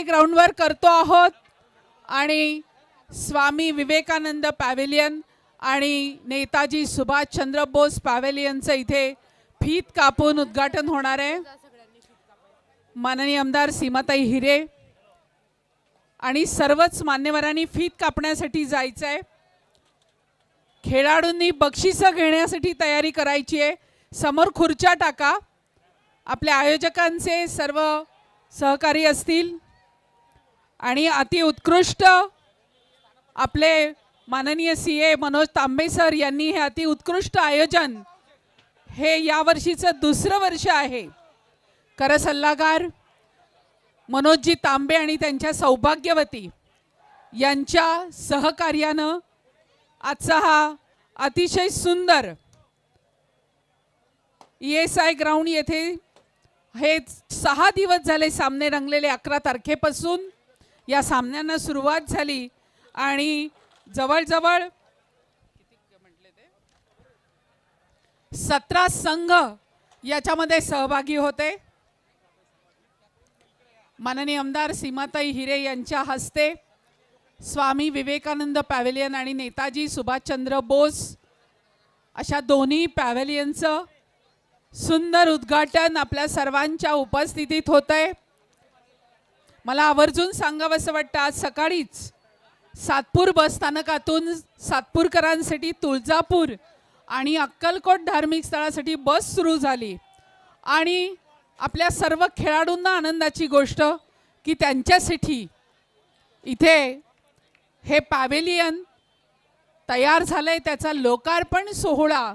ESI ग्राउंडवर करतो आहोत आणि स्वामी विवेकानंद पॅव्हेलियन आणि नेताजी सुभाषचंद्र बोस पॅव्हेलियनचं इथे फीत कापून उद्घाटन होणार आहे। माननीय आमदार सीमाताई हिरे आणि सर्वच मान्यवरांनी फीत कापण्यासाठी जायचं आहे। खेळाडूंनी बक्षिसं घेण्यासाठी तयारी करायची आहे। समोर खुर्च्या टाका। आपल्या आयोजकांचे सर्व सहकारी असतील आणि अति उत्कृष्ट आपले माननीय CA मनोज तांबे सर यांनी हे अति उत्कृष्ट आयोजन हे या वर्षीचं दुसरं वर्ष आहे। कर सल्लागार मनोजजी तांबे आणि त्यांच्या सौभाग्यवती यांच्या सहकार्यानं आजचा हा अतिशय सुंदर ESI ग्राउंड येथे हे 6 दिवस झाले सामने रंगलेले। 11 तारखेपासून या सामन्यांना सुरुवात झाली आणि जवळजवळ 17 संघ याच्यामध्ये सहभागी होते। माननीय आमदार सीमाताई हिरे यांच्या हस्ते स्वामी विवेकानंद पॅव्हेलियन आणि नेताजी सुभाषचंद्र बोस अशा दोन्ही पॅव्हेलियनचं सुंदर उद्घाटन आपल्या सर्वांच्या उपस्थितीत होतंय। मला आवर्जून सांगावंसं वाटतं, आज सकाळीच सातपूर बस स्थानकातून सातपूरकरांसाठी तुळजापूर आणि अक्कलकोट धार्मिक स्थळासाठी बस सुरू झाली आणि आपल्या सर्व खेळाडूंना आनंदाची गोष्ट की त्यांच्यासाठी इथे हे पॅव्हेलियन तयार झालंय। त्याचा लोकार्पण सोहळा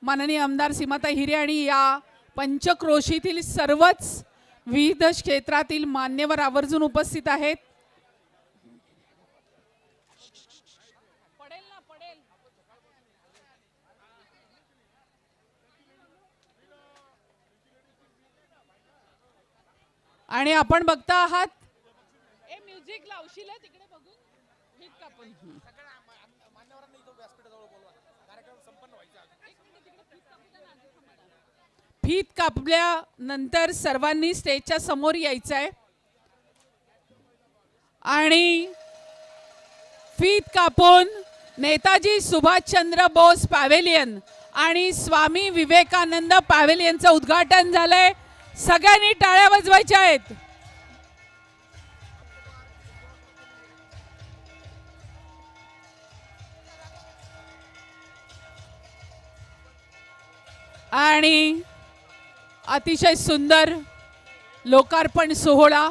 माननीय आमदार सीमाताई हिरे आणि या पंचक्रोशीतील सर्वच विविध क्षेत्रातील मान्यवर आवर्जून उपस्थित आहेत। आणि आपण बघता आहात म्युझिक लावशील तिकडे बघून फीत कापून फीत कापल्यानंतर सर्वांनी स्टेजच्या समोर यायचं आहे आणि फीत कापून नेताजी सुभाषचंद्र बोस पॅव्हेलियन आणि स्वामी विवेकानंद पॅव्हेलियनचं उद्घाटन झालंय। सगळ्यांनी टाळ्या वाजवायच्या आहेत। आणि अतिशय सुंदर लोकार्पण सोहळा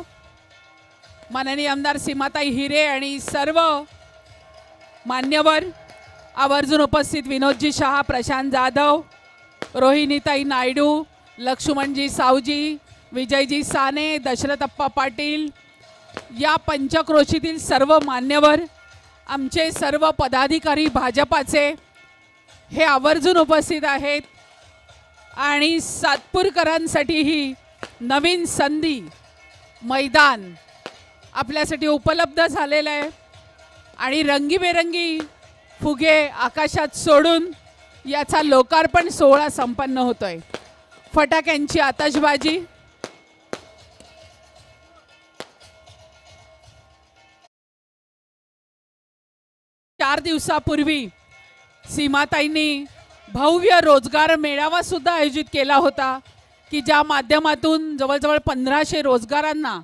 माननीय आमदार सीमाताई हिरे आणि सर्व मान्यवर आवर्जून उपस्थित विनोदजी शहा, प्रशांत जाधव, रोहिणीताई नायडू, लक्ष्मणजी सावजी, विजयजी साने, दशरथप्पा पाटील या पंचक्रोशीतील सर्व मान्यवर, आमचे सर्व पदाधिकारी भाजपाचे हे आवर्जून उपस्थित आहेत आणि सातपूरकरांसाठी ही नवीन संधी मैदान आपल्यासाठी उपलब्ध झालेलं आहे आणि रंगीबेरंगी फुगे आकाशात सोडून याचा लोकार्पण सोहळा संपन्न होतोय। फटाक्यांची आतषबाजी, चार दिवसापूर्वी सीमाताईंनी भव्य रोजगार मेळावा सुद्धा आयोजित केला होता की ज्या माध्यमातून जवळजवळ 1500 रोजगारांना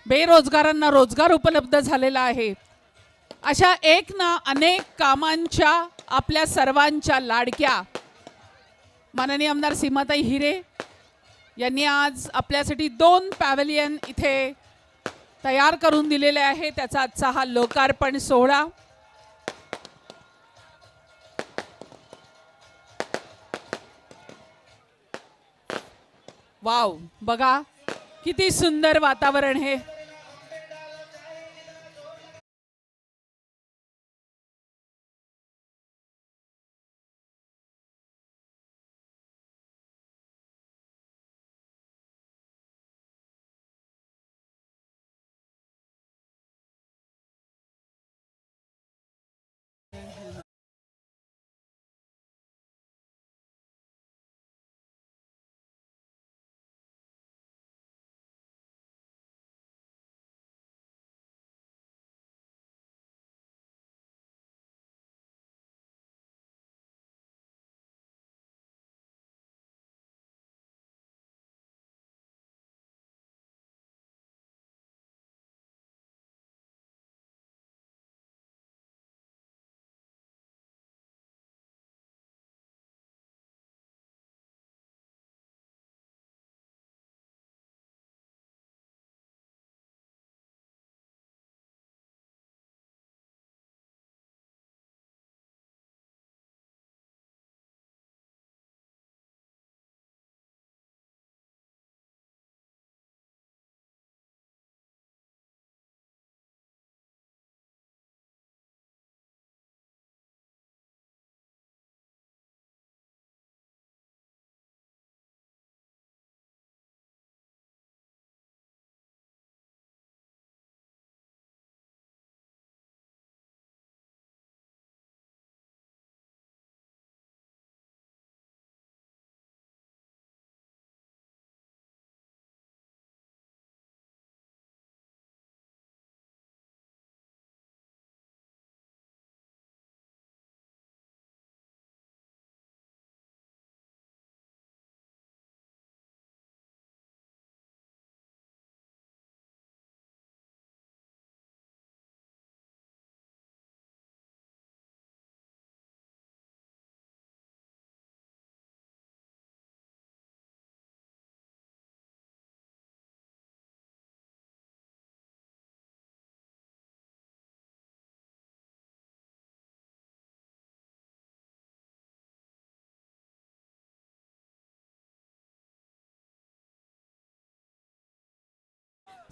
बेरोजगारांना रोजगार उपलब्ध झालेला आहे। अशा एक ना अनेक कामांच्या आपल्या सर्वांच्या लाडक्या माननीय आमदार सीमाताई हिरे यांनी आज आपल्यासाठी 2 पॅव्हेलियन इथे तयार करून दिलेले आहे। त्याचा आजचा हा लोकार्पण सोहळा वाव, बघा किती सुंदर वातावरण हे।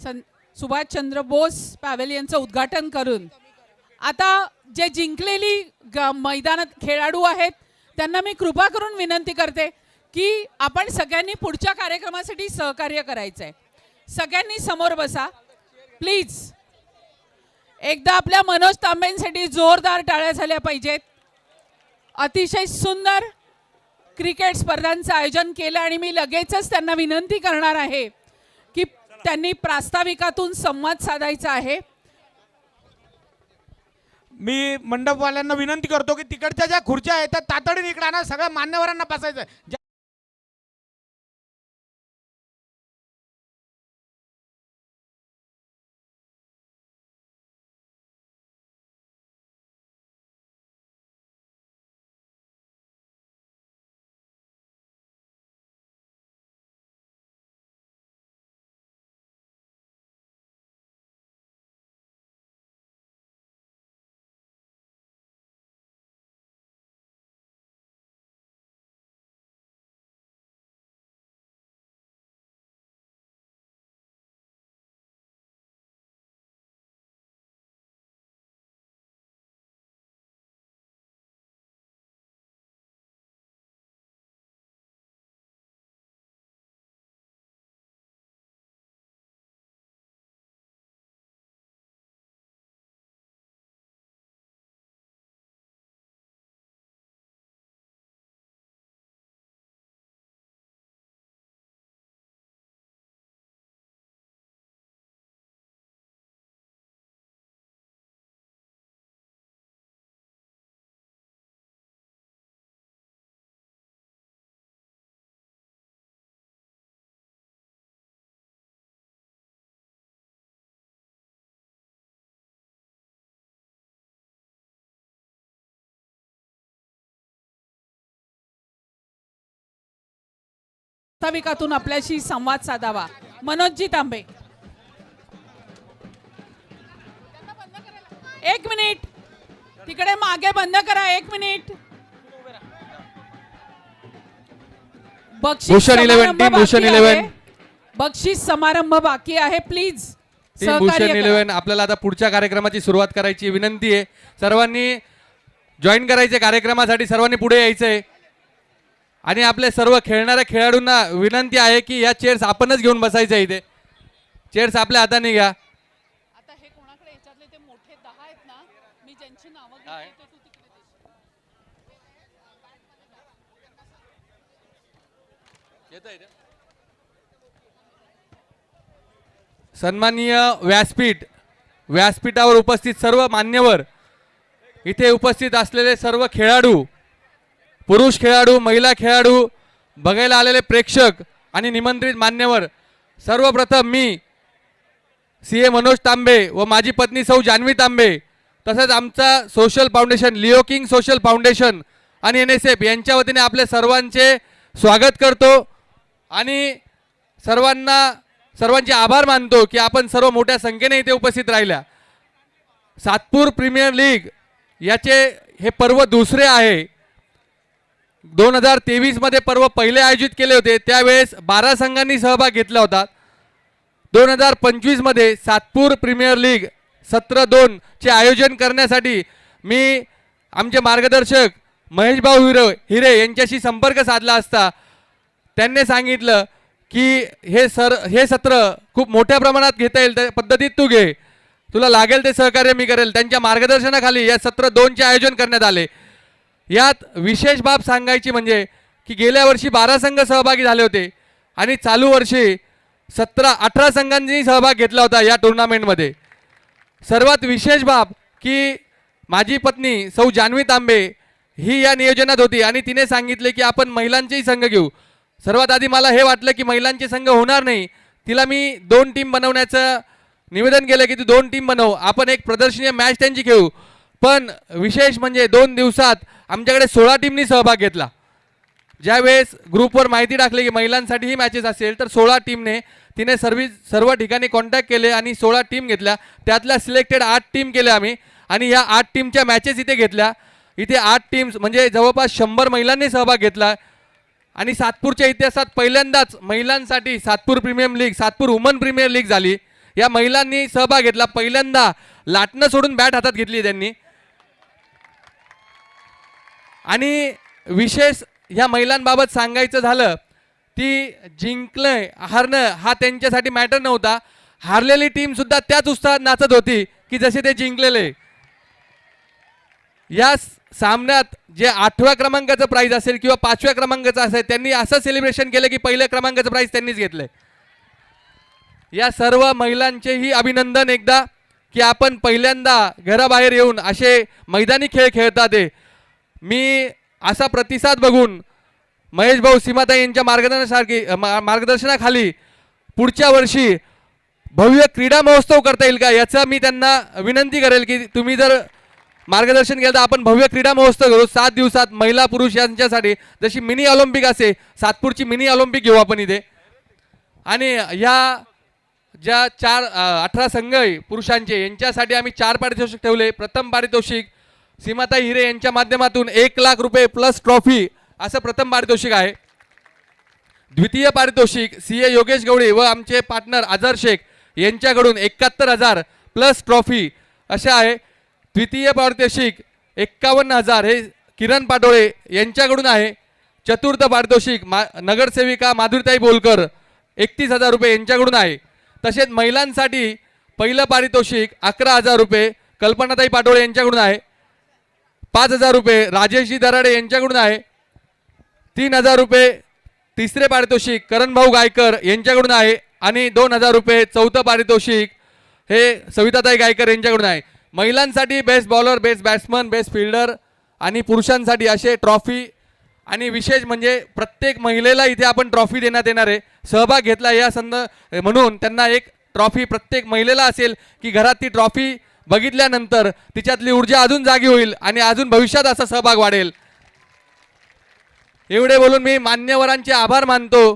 सुभाषचंद्र बोस पॅव्हेलियनचं उद्घाटन करून आता जे जिंकलेली मैदानात खेळाडू आहेत त्यांना मी कृपा करून विनंती करते की आपण सगळ्यांनी पुढच्या कार्यक्रमासाठी सहकार्य करायचं आहे. सगळ्यांनी समोर बसा प्लीज. एकदा आपल्या मनोज तांबेंसाठी जोरदार टाळ्या झाल्या पाहिजेत. अतिशय सुंदर क्रिकेट स्पर्धांचं आयोजन केलं आणि मी लगेचच त्यांना विनंती करणार आहे की त्यांनी प्रास्ताविकातून संवाद साधायचा आहे. मी मंडपवाल्यांना विनंती करतो की तिकडच्या ज्या खुर्च्या आहेत त्या तातडीने इकडे आणा. सगळ्या मान्यवरांना बसायचं. प्रास्ताविकातून आपल्याशी संवाद साधावा. मनोजजी तांबे. एक मिनिट तिकडे मागे बंद करा. एक मिनिट. भूषण 11 टीम भूषण 11 बक्षीस समारंभ बाकी आहे. प्लीज टीम भूषण 11 आपल्याला आता पुढच्या कार्यक्रमाची सुरुवात करायची विनंती आहे. सर्वांनी जॉईन करायचे कार्यक्रमासाठी. सर्वांनी पुढे यायचंय आणि आपले सर्व खेळणाऱ्या खेळाडूंना विनंती आहे की या चेअर्स आपणच घेऊन बसायचं. इथे चेअर्स आपल्या हाताने घ्या. आता हे कोणाकडे याच्यातले ते मोठे 10 आहेत ना, मी ज्यांची नावं घेतली ते तू तिकडे दे. सन्माननीय व्यासपीठावर उपस्थित सर्व मान्यवर, इथे उपस्थित असलेले सर्व खेळाडू, पुरुष खेळाडू, महिला खेळाडू, बघायला आलेले प्रेक्षक आणि निमंत्रित मान्यवर, सर्वप्रथम मी CA मनोज तांबे व माझी पत्नी सौ जान्हवी तांबे तसंच आमचा social foundation Leo king social foundation आणि NSF यांच्या वतीने आपले सर्वांचे स्वागत करतो आणि सर्वांचे आभार मानतो की आपण सर्व मोठ्या संख्येने इथे उपस्थित राहिल्या. सातपूर प्रीमियर लीग याचे हे पर्व दुसरे आहे. 2023 मध्ये पर्व पहिले आयोजित केले होते, त्यावेळेस 12 संघांनी सहभाग घेतला होता. 2025 मध्ये सातपूर प्रीमियर लीग सत्र 2 चे आयोजन करण्यासाठी मी आमचे मार्गदर्शक महेश भाऊ हिरे यांच्याशी संपर्क साधला असता त्यांनी सांगितलं की हे सत्र खूप मोठ्या प्रमाणात घेता येईल त्या पद्धतीत तू घे, तुला लागेल ते सहकार्य मी करेल. त्यांच्या मार्गदर्शनाखाली या सत्र 2 चे आयोजन करण्यात आले. यात विशेष बाब सांगायची म्हणजे की गेल्या वर्षी 12 संघ सहभागी झाले होते आणि चालू वर्षी 18 संघांनी सहभाग घेतला होता या टुर्नामेंटमध्ये. सर्वात विशेष बाब की माझी पत्नी सौ जान्हवी तांबे ही या नियोजनात होती आणि तिने सांगितले की आपण महिलांचेही संघ घेऊ. सर्वात आधी मला हे वाटलं की महिलांचे संघ होणार नाही. तिला मी 2 टीम बनवण्याचं निवेदन केलं की तू 2 टीम बनव, आपण एक प्रदर्शनीय मॅच त्यांची घेऊ. पण विशेष म्हणजे 2 दिवसात आमच्याकडे 16 टीमनी सहभाग घेतला. ज्यावेळेस ग्रुपवर माहिती टाकली की महिलांसाठीही मॅचेस असेल तर 16 टीमने तिने सर्व ठिकाणी कॉन्टॅक्ट केले आणि 16 टीम घेतल्या. त्यातल्या सिलेक्टेड 8 टीम केल्या आम्ही आणि या 8 टीमच्या मॅचेस इथे घेतल्या. इथे 8 टीम्स म्हणजे जवळपास 100 महिलांनी सहभाग घेतला आणि सातपूरच्या इतिहासात पहिल्यांदाच महिलांसाठी Satpur premier league, Satpur women premier league झाली. या महिलांनी सहभाग घेतला. पहिल्यांदा लाटणं सोडून बॅट हातात घेतली त्यांनी. आणि विशेष ह्या महिलांबाबत सांगायचं झालं, ती जिंकणं हारणं हा त्यांच्यासाठी मॅटर नव्हता. हारलेली टीम सुद्धा त्याच उत्साहात नाचत होती की जसे ते जिंकलेले. या सामन्यात जे 8व्या क्रमांकाचं प्राइज असेल किंवा 5व्या क्रमांकाचं असेल, त्यांनी असं सेलिब्रेशन केलं की पहिल्या क्रमांकाचं प्राइज त्यांनीच घेतलंय. या सर्व महिलांचेही अभिनंदन एकदा की आपण पहिल्यांदा घराबाहेर येऊन असे मैदानी खेळ खेळतात. मी असा प्रतिसाद बघून महेश भाऊ सीमाताई यांच्या मार्गदर्शनाखाली पुढच्या वर्षी भव्य क्रीडा महोत्सव करता येईल का, याचा मी त्यांना विनंती करेल की तुम्ही जर मार्गदर्शन केलं तर आपण भव्य क्रीडा महोत्सव करू 7 दिवसात महिला पुरुष यांच्यासाठी. जशी मिनी ऑलिम्पिक असे, सातपूरची मिनी ऑलिम्पिक घेऊ आपण इथे. आणि ह्या ज्या 18 संघ आहे पुरुषांचे, यांच्यासाठी आम्ही 4 पारितोषिक ठेवले. प्रथम पारितोषिक सीमाताई हिरे यांच्या माध्यमातून 1 लाख रुपये प्लस ट्रॉफी असं प्रथम पारितोषिक आहे. द्वितीय पारितोषिक सीए योगेश गवळी व आमचे पार्टनर अझर शेख यांच्याकडून 71,000 प्लस ट्रॉफी असे आहे. तृतीय पारितोषिक 51,000 हे किरण पाटोळे यांच्याकडून आहे. चतुर्थ पारितोषिक नगरसेविका माधुरीताई बोलकर 31,000 रुपये यांच्याकडून आहे. तसेच महिलांसाठी पहिलं पारितोषिक 11,000 रुपये कल्पनाताई पाटोळे यांच्याकडून आहे. 5,000 रुपये राजेशजी दराडे यांच्याकडून आहे. 3,000 रुपये तिसरे पारितोषिक करणभाऊ गायकर यांच्याकडून आहे. आणि 2,000 रुपये चौथं पारितोषिक हे सविताताई गायकर यांच्याकडून आहे. महिलांसाठी best bowler, best batsman, best fielder आणि पुरुषांसाठी असे ट्रॉफी. आणि विशेष म्हणजे प्रत्येक महिलेला इथे आपण ट्रॉफी देण्यात येणार आहे. सहभाग घेतला या म्हणून त्यांना एक ट्रॉफी प्रत्येक महिलेला असेल की घरात ती ट्रॉफी बघितल्यानंतर तिच्यातली ऊर्जा अजून जागी होईल आणि अजून भविष्यात असा सहभाग वाढेल. एवढे बोलून मी मान्यवरांचे आभार मानतो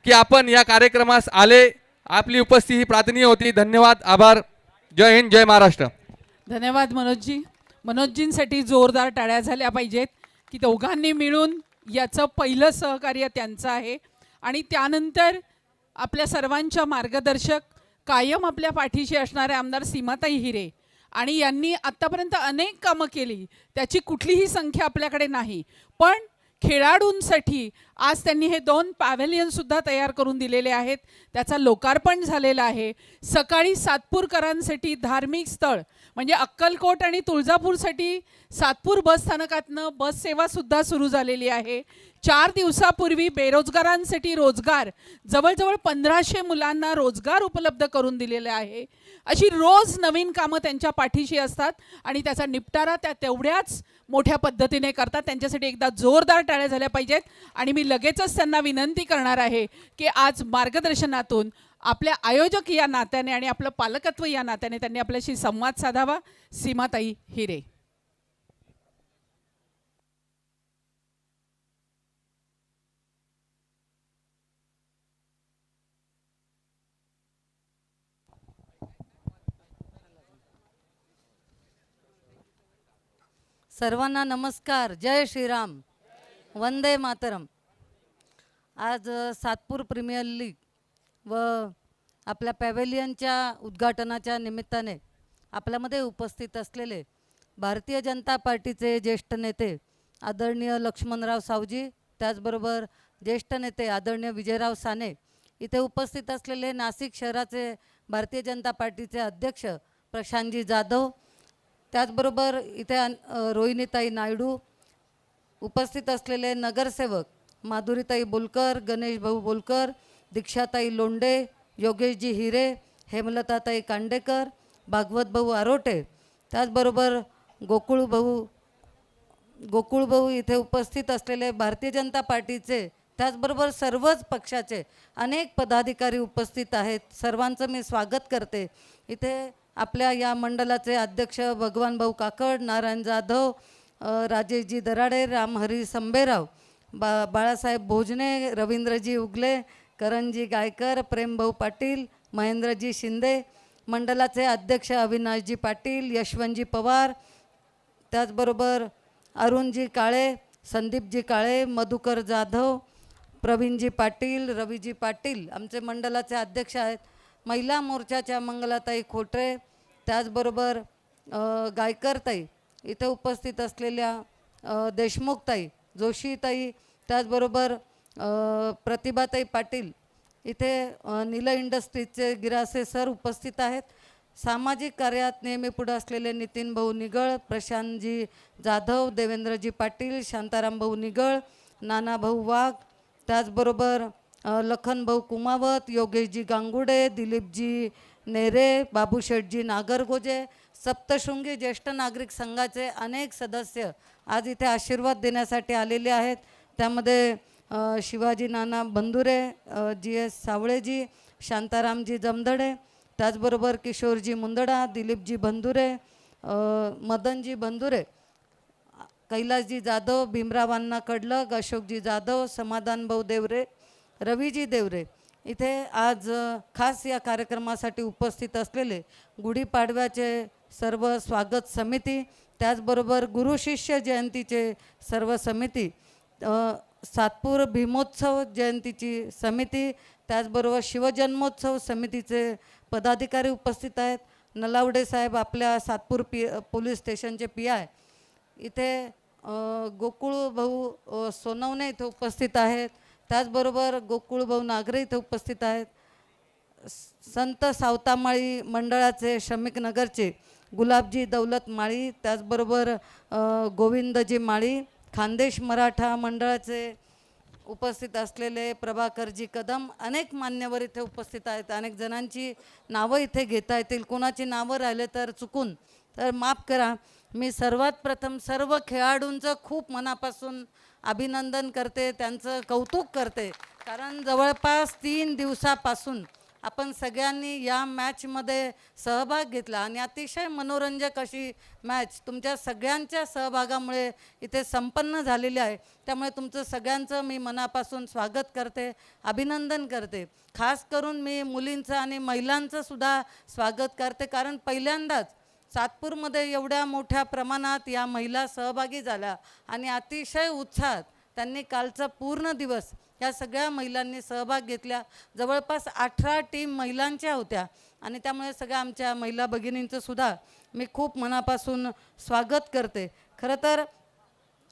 की आपण या कार्यक्रमास आले. आपली उपस्थिती ही प्रार्थनीय होती. धन्यवाद, आभार. जय हिंद, जय महाराष्ट्र. धन्यवाद मनोजजी. मनोजजींसाठी जोरदार टाळ्या झाल्या पाहिजेत की दोघांनी मिळून याचं पहिलं सहकार्य त्यांचं आहे. आणि त्यानंतर आपल्या सर्वांच्या मार्गदर्शक कायम आपल्या पाठीशी असणारे आमदार सीमाताई हिरे, आणि यांनी आत्तापर्यंत अनेक कामं केली, त्याची कुठलीही संख्या आपल्याकडे नाही. पण खेळाडूंसाठी आज त्यांनी हे 2 पॅव्हेलियनसुद्धा तयार करून दिलेले आहेत. त्याचा लोकार्पण झालेला आहे. सकाळी सातपूरकरांसाठी धार्मिक स्थळ म्हणजे अक्कलकोट आणि तुळजापूरसाठी सातपूर बस स्थानकातनं बस सेवासुद्धा सुरू झालेली आहे. 4 दिवसापूर्वी बेरोजगारांसाठी रोजगार, जवळजवळ 1500 मुलांना रोजगार उपलब्ध करून दिलेले आहे. अशी रोज नवीन कामं त्यांच्या पाठीशी असतात आणि त्याचा निपटारा त्या तेवढ्याच मोठ्या पद्धतीने करतात. त्यांच्यासाठी एकदा जोरदार टाळ्या झाल्या पाहिजेत. आणि मी लगेचच त्यांना विनंती करणार आहे की आज मार्गदर्शनातून आपल्या आयोजक या नात्याने आणि आपलं पालकत्व या नात्याने त्यांनी आपल्याशी संवाद साधावा. सीमाताई हिरे. सर्वांना नमस्कार. जय श्रीराम, वंदे मातरम. आज सातपूर प्रीमियर लीग व आपल्या पॅव्हेलियनच्या उद्घाटनाच्या निमित्ताने आपल्यामध्ये उपस्थित असलेले भारतीय जनता पार्टीचे ज्येष्ठ नेते आदरणीय लक्ष्मणराव सावजी, त्याचबरोबर ज्येष्ठ नेते आदरणीय विजयराव साने, इथे उपस्थित असलेले नाशिक शहराचे भारतीय जनता पार्टीचे अध्यक्ष प्रशांतजी जाधव, त्याचबरोबर इथे रोहिणीताई नायडू, उपस्थित असलेले नगरसेवक माधुरीताई बोलकर, गणेश भाऊ बोलकर, दीक्षाताई लोंढे, योगेशजी हिरे, हेमलताताई कांडेकर, भागवत भाऊ आरोटे, त्याचबरोबर गोकुळ भाऊ इथे उपस्थित असलेले भारतीय जनता पार्टीचे, त्याचबरोबर सर्वच पक्षाचे अनेक पदाधिकारी उपस्थित आहेत. सर्वांचं मी स्वागत करते. इथे आपल्या या मंडळाचे अध्यक्ष भगवान भाऊ काकड, नारायण जाधव, राजेशजी दराडे, रामहरी संबेराव, बाळासाहेब भोजने, रवींद्रजी उगले, करणजी गायकर, प्रेमभाऊ पाटील, महेंद्रजी शिंदे, मंडळाचे अध्यक्ष अविनाशजी पाटील, यशवंतजी पवार, त्याचबरोबर अरुणजी काळे, संदीपजी काळे, मधुकर जाधव, प्रवीणजी पाटील, रवीजी पाटील आमचे मंडळाचे अध्यक्ष आहेत. महिला मोर्चाच्या मंगलाताई खोटरे, त्याचबरोबर गायकरताई, इथे उपस्थित असलेल्या देशमुखताई, जोशीताई, त्याचबरोबर प्रतिभाताई पाटील, इथे नील इंडस्ट्रीजचे गिरासे सर उपस्थित आहेत. सामाजिक कार्यात नेहमी पुढे असलेले नितीन भाऊ निगळ, प्रशांतजी जाधव, देवेंद्रजी पाटील, शांताराम भाऊ निगळ, नाना भाऊ वाघ, त्याचबरोबर लखन भाऊ कुमावत, योगेशजी गांगुडे, दिलीपजी नेरे, बाबूशेठजी नागरगोजे, सप्तशृंगी ज्येष्ठ नागरिक संघाचे अनेक सदस्य आज इथे आशीर्वाद देण्यासाठी आलेले आहेत. त्यामध्ये शिवाजी नाना बंधुरे, जी एस सावळेजी, शांतारामजी जमदडे, त्याचबरोबर किशोरजी मुंदडा, दिलीपजी बंधुरे, मदनजी बंधुरे, कैलासजी जाधव, भीमरावांना कडलग, अशोकजी जाधव, समाधान भाऊ देवरे, रवीजी देवरे, इथे आज खास या कार्यक्रमासाठी उपस्थित असलेले गुढीपाडव्याचे सर्व स्वागत समिती, त्याचबरोबर गुरु शिष्य जयंतीचे सर्व समिती, सातपूर भीमोत्सव जयंतीची समिती, त्याचबरोबर शिवजन्मोत्सव समितीचे पदाधिकारी उपस्थित आहेत. नलावडे साहेब आपल्या सातपूर पोलीस स्टेशनचे PI, इथे गोकुळ भाऊ सोनवणे इथे उपस्थित आहेत. त्याचबरोबर गोकुळ भाऊ नागरे इथे उपस्थित आहेत. संत सावतामाळी मंडळाचे श्रमिक नगरचे गुलाबजी दौलत माळी, त्याचबरोबर गोविंदजी माळी, खानदेश मराठा मंडळाचे उपस्थित असलेले प्रभाकरजी कदम, अनेक मान्यवर इथे उपस्थित आहेत. अनेक जणांची नावं इथे घेता येतील, कोणाची नावं राहिले तर चुकून तर माफ करा. मी सर्वात प्रथम सर्व खेळाडूंचं खूप मनापासून अभिनंदन करते, त्यांचं कौतुक करते, कारण जवळपास 3 दिवसापासून आपण सगळ्यांनी या मॅचमध्ये सहभाग घेतला आणि अतिशय मनोरंजक अशी मॅच तुमच्या सगळ्यांच्या सहभागामुळे इथे संपन्न झालेली आहे. त्यामुळे तुमचं सगळ्यांचं मी मनापासून स्वागत करते, अभिनंदन करते. खास करून मी मुलींचं आणि महिलांचं सुद्धा स्वागत करते, कारण पहिल्यांदाच सातपूरमध्ये एवढ्या मोठ्या प्रमाणात या महिला सहभागी झाल्या आणि अतिशय उत्साहात त्यांनी कालचा पूर्ण दिवस या सगळ्या महिलांनी सहभाग घेतल्या. जवळपास 18 टीम महिलांच्या होत्या आणि त्यामुळे सगळ्या आमच्या महिला भगिनींचं सुद्धा मी खूप मनापासून स्वागत करते. खरं तर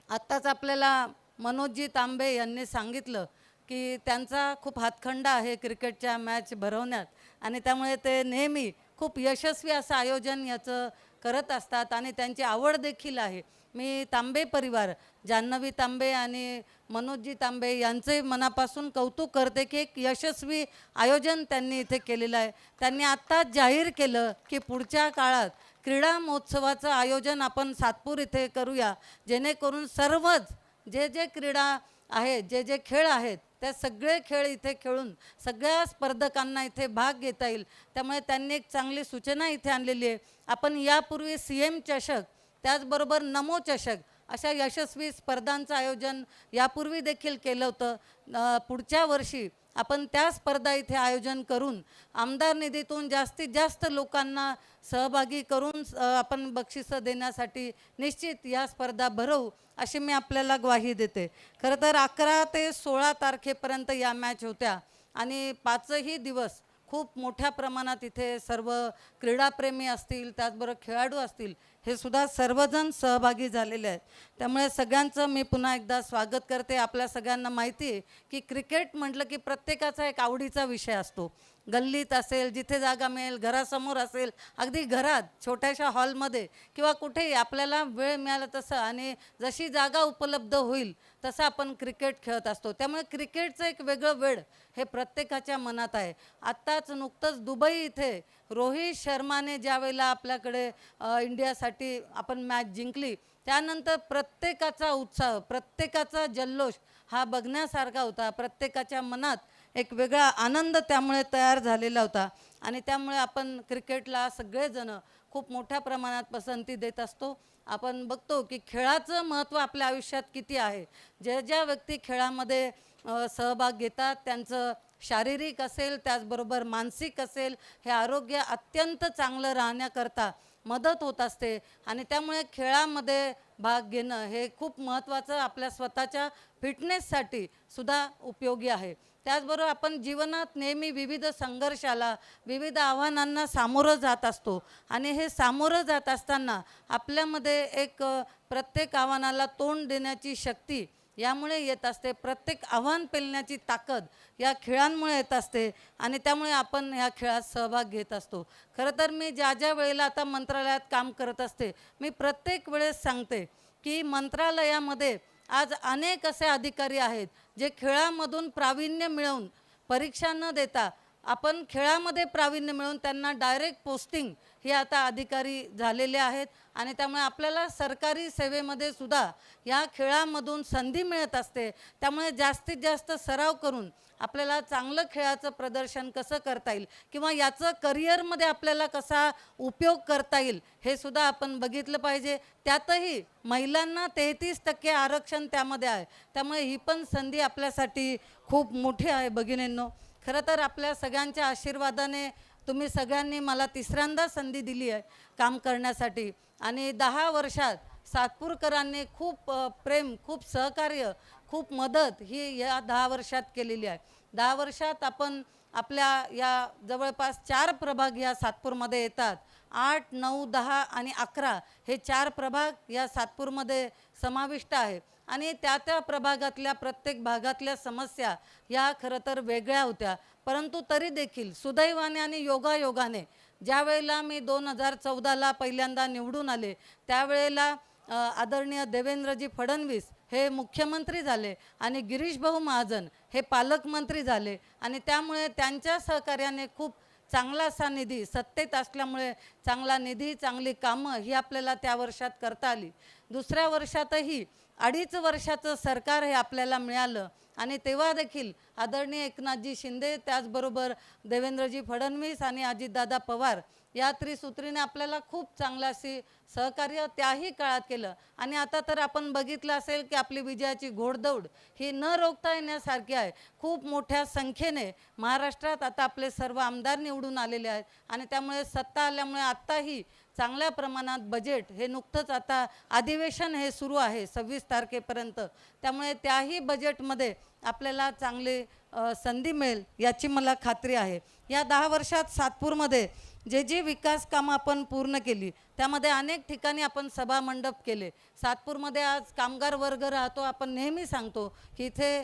आत्ताच आपल्याला मनोजजी तांबे यांनी सांगितलं की त्यांचा खूप हातखंडा आहे क्रिकेटच्या मॅच भरवण्यात आणि त्यामुळे ते नेहमी खूप यशस्वी असं आयोजन याचं करत असतात आणि त्यांची आवड देखील आहे. मी तांबे परिवार, जान्हवी तांबे आणि मनोजजी तांबे यांचे मनापासून कौतुक करते की एक यशस्वी आयोजन त्यांनी इथे केलेलं आहे. त्यांनी आत्ताच जाहीर केलं की पुढच्या काळात क्रीडा महोत्सवाचं आयोजन आपण सातपूर इथे करूया, जेणेकरून सर्वच जे क्रीडा आहेत, जे खेळ आहेत, त्या सगळे खेळ इथे खेळून सगळ्या स्पर्धकांना इथे भाग घेता येईल. त्यामुळे त्यांनी एक चांगली सूचना इथे आणलेली आहे. आपण यापूर्वी CM चषक, त्याचबरोबर नमो चषक अशा यशस्वी स्पर्धांचं आयोजन यापूर्वी देखील केलं होतं. पुढच्या वर्षी आपण त्या स्पर्धा इथे आयोजन करून आमदार निधीतून जास्तीत जास्त लोकांना सहभागी करून आपण बक्षिसं देण्यासाठी निश्चित या स्पर्धा भरवू अशी मी आपल्याला ग्वाही देते. खरं तर 11 ते 16 तारखेपर्यंत या मॅच होत्या आणि 5ही दिवस खूप मोठ्या प्रमाणात इथे सर्व क्रीडाप्रेमी असतील, त्याचबरोबर खेळाडू असतील, हे सुद्धा सर्वजण सहभागी झालेले आहेत. त्यामुळे सगळ्यांचं मी पुन्हा एकदा स्वागत करते. आपल्या सगळ्यांना माहिती आहे की क्रिकेट म्हटलं की प्रत्येकाचा एक आवडीचा विषय असतो. गल्लीत असेल, जिथे जागा मिळेल, घरासमोर असेल, अगदी घरात छोट्याशा हॉलमध्ये किंवा कुठेही आपल्याला वेळ मिळाला तसं आणि जशी जागा उपलब्ध होईल तसं आपण क्रिकेट खेळत असतो. त्यामुळे क्रिकेटचं एक वेगळं वेळ हे प्रत्येकाच्या मनात आहे. आत्ताच नुकतंच दुबई इथे रोहित शर्माने ज्यावेळेला आपल्याकडे इंडियासाठी आपण मॅच जिंकली, त्यानंतर प्रत्येकाचा उत्साह, प्रत्येकाचा जल्लोष हा बघण्यासारखा होता. प्रत्येकाच्या मनात एक वेगळा आनंद त्यामुळे तयार झालेला होता आणि त्यामुळे आपण क्रिकेटला सगळेजण खूप मोठ्या प्रमाणात पसंती देत असतो. आपण बघतो की खेळाचं महत्त्व आपल्या आयुष्यात किती आहे. ज्या व्यक्ती खेळामध्ये सहभाग घेतात त्यांचं शारीरिक असेल, त्याचबरोबर मानसिक असेल, हे आरोग्य अत्यंत चांगलं राहण्याकरता मदत होत असते आणि त्यामुळे खेळामध्ये भाग घेणं हे खूप महत्त्वाचं आपल्या स्वतःच्या फिटनेससाठी सुद्धा उपयोगी आहे. त्याचबरोबर आपण जीवनात नेहमी विविध संघर्षाला, विविध आव्हानांना सामोरं जात असतो आणि हे सामोरं जात असताना आपल्यामध्ये एक प्रत्येक आव्हानाला तोंड देण्याची शक्ती यामुळे येत असते, प्रत्येक आव्हान पेलण्याची ताकद या खेळांमुळे येत असते आणि त्यामुळे आपण ह्या खेळात सहभाग घेत असतो. खरं तर मी ज्या ज्या वेळेला आता मंत्रालयात काम करत असते, मी प्रत्येक वेळेस सांगते की मंत्रालयामध्ये आज अनेक असे अधिकारी आहेत जे खेळामधून प्रावीण्य मिळवून, परीक्षा न देता आपण खेळामध्ये प्रावीण्य मिळवून त्यांना डायरेक्ट पोस्टिंग हे आता अधिकारी झालेले आहेत आणि त्यामुळे आपल्याला सरकारी सेवेमध्ये सुद्धा या खेळामधून संधी मिळत असते. त्यामुळे जास्तीत जास्त सराव करून आपल्याला चांगलं खेळाचं प्रदर्शन कसं करता येईल किंवा याचं करिअरमध्ये आपल्याला कसा उपयोग करता येईल हे सुद्धा आपण बघितलं पाहिजे. त्यातही महिलांना 33% आरक्षण त्यामध्ये आहे. त्यामुळे ही पण संधी आपल्यासाठी खूप मोठी आहे भगिनींनो. खरं तर आपल्या सगळ्यांच्या आशीर्वादाने तुम्ही सगळ्यांनी मला तिसऱ्यांदा संधी दिली आहे काम करण्यासाठी आणि 10 वर्षात सातपूरकरांनी खूप प्रेम, खूप सहकार्य, खूप मदत ही या 10 वर्षात केलेली आहे. 10 वर्षात आपण आपल्या या जवळपास 4 प्रभाग या सातपूरमध्ये येतात. 8, 9, 10 आणि 11 हे 4 प्रभाग या सातपूरमध्ये समाविष्ट आहे आणि त्या प्रभागातल्या प्रत्येक भागातल्या समस्या या खरं तर वेगळ्या होत्या. परंतु तरी देखील सुदैवाने आणि योगायोगाने ज्या वेळेला मी 2014ला पहिल्यांदा निवडून आले त्यावेळेला आदरणीय देवेंद्रजी फडणवीस हे मुख्यमंत्री झाले आणि गिरीश भाऊ महाजन हे पालकमंत्री झाले आणि त्यामुळे त्यांच्या सहकार्याने खूप चांगला असा निधी सत्तेत असल्यामुळे चांगला निधी, चांगली कामं ही आपल्याला त्या वर्षात करता आली. दुसऱ्या वर्षातही 2.5 वर्षाचं सरकार हे आपल्याला मिळालं आणि तेव्हा देखील आदरणीय एकनाथजी शिंदे, त्याचबरोबर देवेंद्रजी फडणवीस आणि अजितदादा पवार या त्रिसूत्रीने आपल्याला खूप चांगलं असे सहकार्य त्याही काळात केलं आणि आता तर आपण बघितलं असेल की आपली विजयाची घोडदौड ही न रोखता येण्यासारखी आहे. खूप मोठ्या संख्येने महाराष्ट्रात आता आपले सर्व आमदार निवडून आलेले आहेत आणि त्यामुळे सत्ता आल्यामुळे आत्ताही चांगल्या प्रमाणात बजेट हे नुकतंच आता अधिवेशन हे सुरू आहे 26 तारखेपर्यंत. त्यामुळे त्याही बजेटमध्ये आपल्याला चांगली संधी मिळेल याची मला खात्री आहे. या 10 वर्षात सातपूरमध्ये जे विकास कामं आपण पूर्ण केली त्यामध्ये अनेक ठिकाणी आपण सभा मंडप केले. सातपूरमध्ये आज कामगार वर्ग राहतो. आपण नेहमी सांगतो की इथे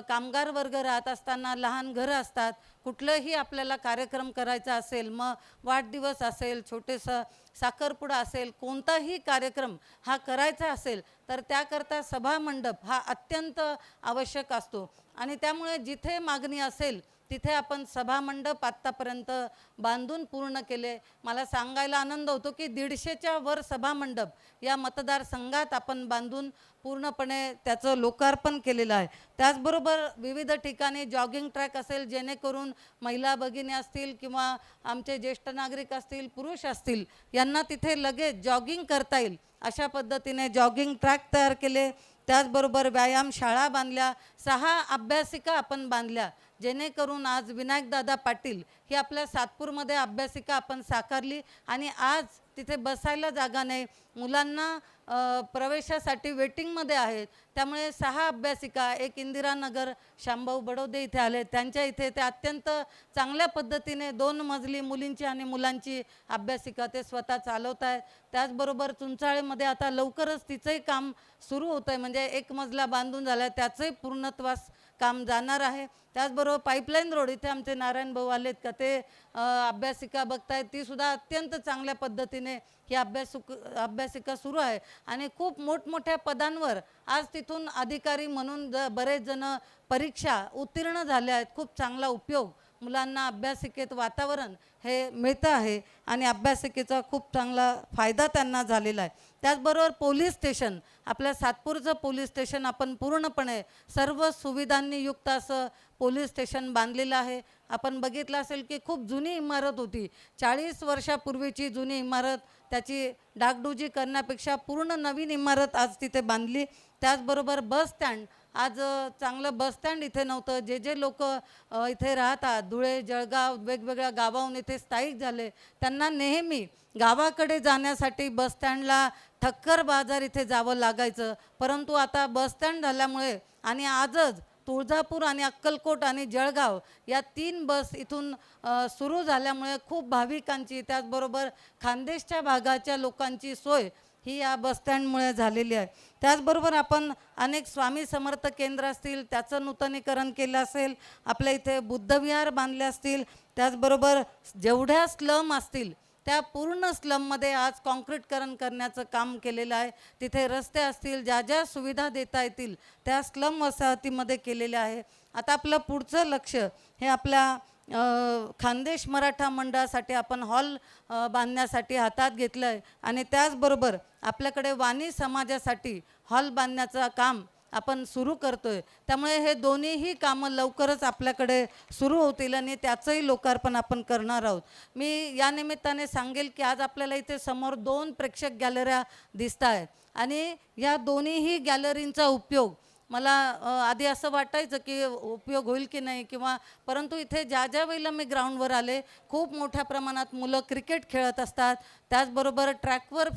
कामगार वर्ग राहत असताना लहान घरं असतात. कुठलंही आपल्याला कार्यक्रम करायचा असेल, मग वाढदिवस असेल, छोटेसं साखरपुडा असेल, कोणताही कार्यक्रम हा करायचा असेल तर त्याकरता सभा मंडप हा अत्यंत आवश्यक असतो आणि त्यामुळे जिथे मागणी असेल तिथे आपण सभा मंडप आत्तापर्यंत बांधून पूर्ण केले. मला सांगायला आनंद होतो की 150च्या वर सभा मंडप या मतदारसंघात आपण बांधून पूर्णपणे त्याचं लोकार्पण केलेलं आहे. त्याचबरोबर विविध ठिकाणी जॉगिंग ट्रॅक असेल जेणेकरून महिला भगिनी असतील किंवा आमचे ज्येष्ठ नागरिक असतील, पुरुष असतील, यांना तिथे लगेच जॉगिंग करता येईल अशा पद्धतीने जॉगिंग ट्रॅक तयार केले. त्याचबरोबर व्यायामशाळा बांधल्या, 6 अभ्यासिका आपण बांधल्या जेणेकरून आज विनायकदादा पाटील ही आपल्या सातपूरमध्ये अभ्यासिका आपण साकारली आणि आज तिथे बसायला जागा नाही, मुलांना प्रवेशासाठी वेटिंगमध्ये आहेत. त्यामुळे 6 अभ्यासिका, एक इंदिरानगर शांभाऊ बडोदे इथे आले, त्यांच्या इथे ते अत्यंत चांगल्या पद्धतीने 2 मजली मुलींची आणि मुलांची अभ्यासिका ते स्वतः चालवत आहेत. त्याचबरोबर चुंचाळेमध्ये आता लवकरच तिचंही काम सुरू होतं आहे, म्हणजे 1 मजला बांधून झाला आहे, त्याचंही पूर्णत्वास काम जाणार आहे. त्याचबरोबर पाईपलाईन रोड इथे आमचे नारायण भाऊ आलेत का ते अभ्यासिका बघतायत, ती सुद्धा अत्यंत चांगल्या पद्धतीने ही अभ्यासिका सुरू आहे आणि खूप मोठमोठ्या पदांवर आज तिथून अधिकारी म्हणून बरेच जण परीक्षा उत्तीर्ण झाले आहेत. खूप चांगला उपयोग मुलांना अभ्यासिकेत वातावरण हे मिळतं आहे आणि अभ्यासिकेचा खूप चांगला फायदा त्यांना झालेला आहे. त्याचबरोबर पोलीस स्टेशन, आपल्या सातपूरचं पोलीस स्टेशन आपण पूर्णपणे सर्व सुविधांनी युक्त असं पोलीस स्टेशन बांधलेलं आहे. आपण बघितलं असेल की खूप जुनी इमारत होती, 40 वर्षापूर्वीची जुनी इमारत, त्याची डागडुजी करण्यापेक्षा पूर्ण नवीन इमारत आज तिथे बांधली. त्याचबरोबर बस स्टँड, आज चांगलं बस स्टँड इथे नव्हतं. जे लोक इथे राहतात, धुळे, जळगाव, वेगवेगळ्या गावाहून इथे स्थायिक झाले, त्यांना नेहमी गावाकडे जाण्यासाठी बस स्टँडला ठक्कर बाजार इथे जावं लागायचं. परंतु आता बस स्टँड झाल्यामुळे आणि आजच तुळजापूर आणि अक्कलकोट आणि जळगाव या 3 बस इथून सुरू झाल्यामुळे खूप भाविकांची, त्याचबरोबर खानदेशच्या भागाच्या लोकांची सोय ही या बसस्टँडमुळे झालेली आहे. त्याचबरोबर आपण अनेक स्वामी समर्थ केंद्र असतील त्याचं नूतनीकरण केलं असेल, आपल्या इथे बुद्धविहार बांधले असतील, त्याचबरोबर जेवढ्या स्लम असतील त्या पूर्ण स्लममध्ये आज कॉन्क्रीटकरण करण्याचं काम केलेलं आहे. तिथे रस्ते असतील, ज्या ज्या सुविधा देता येतील त्या स्लम वसाहतीमध्ये केलेल्या आहे. आता आपलं पुढचं लक्ष हे आपल्या खानदेश मराठा मंडळासाठी आपण हॉल बांधण्यासाठी हातात घेतलं आहे आणि त्याचबरोबर आपल्याकडे वाणी समाजासाठी हॉल बांधण्याचं काम आपण सुरू करतोय. त्यामुळे हे दोन्हीही कामं लवकरच आपल्याकडे सुरू होतील आणि त्याचंही लोकार्पण आपण करणार आहोत. मी या निमित्ताने सांगेल की आज आपल्याला इथे समोर 2 प्रेक्षक गॅलऱ्या दिसत आहेत आणि या दोन्हीही गॅलरींचा उपयोग मला आधी असं वाटायचं की उपयोग होईल की नाही किंवा, परंतु इथे ज्या ज्या वेळेला मी ग्राउंडवर आले खूप मोठ्या प्रमाणात मुलं क्रिकेट खेळत असतात. त्याचबरोबर ट्रॅकवर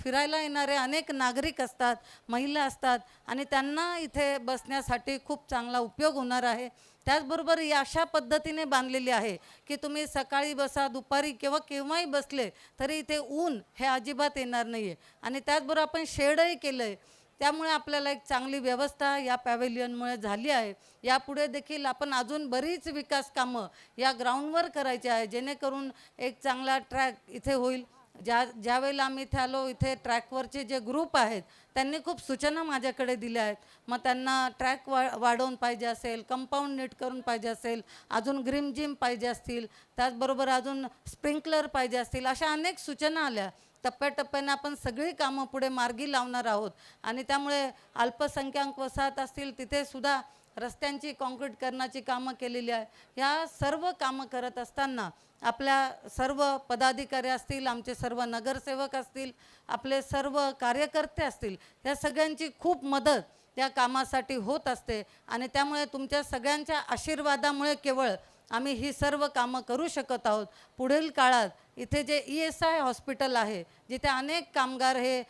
फिरायला येणारे अनेक नागरिक असतात, महिला असतात आणि त्यांना इथे बसण्यासाठी खूप चांगला उपयोग होणार आहे. त्याचबरोबर ही अशा पद्धतीने बांधलेली आहे की तुम्ही सकाळी बसा, दुपारी किंवा केव्हाही बसले तरी इथे ऊन हे अजिबात येणार नाही आहे. आणि त्याचबरोबर आपण शेडही केलं आहे, त्यामुळे आपल्याला एक चांगली व्यवस्था या पॅव्हेलियनमुळे झाली आहे. यापुढे देखील आपण अजून बरीच विकास कामं या ग्राउंडवर करायची आहे जेणेकरून एक चांगला ट्रॅक इथे होईल. ज्या वेळेला आम्ही इथे आलो, इथे ट्रॅकवरचे जे ग्रुप आहेत त्यांनी खूप सूचना माझ्याकडे दिल्या आहेत. मग त्यांना ट्रॅक वाढवून पाहिजे असेल, कंपाऊंड नीट करून पाहिजे असेल, अजून ग्रीम जिम पाहिजे असतील, त्याचबरोबर अजून स्प्रिंकलर पाहिजे असतील, अशा अनेक सूचना आल्या. टप्प्याटप्प्याने आपण सगळी कामं पुढे मार्गी लावणार आहोत आणि त्यामुळे अल्पसंख्याक वसाहत असतील तिथे सुद्धा रस्त्यांची कॉन्क्रीटकरणाची कामं केलेली आहे. या सर्व कामं करत असताना आपल्या सर्व पदाधिकारी असतील, आमचे सर्व नगरसेवक असतील, आपले सर्व कार्यकर्ते असतील, या सगळ्यांची खूप मदत या कामासाठी होत असते आणि त्यामुळे तुमच्या सगळ्यांच्या आशीर्वादामुळे केवळ आम्ही ही सर्व कामं करू शकत आहोत. पुढील काळात इथे जे ESI हॉस्पिटल आहे, जिथे अनेक कामगार हे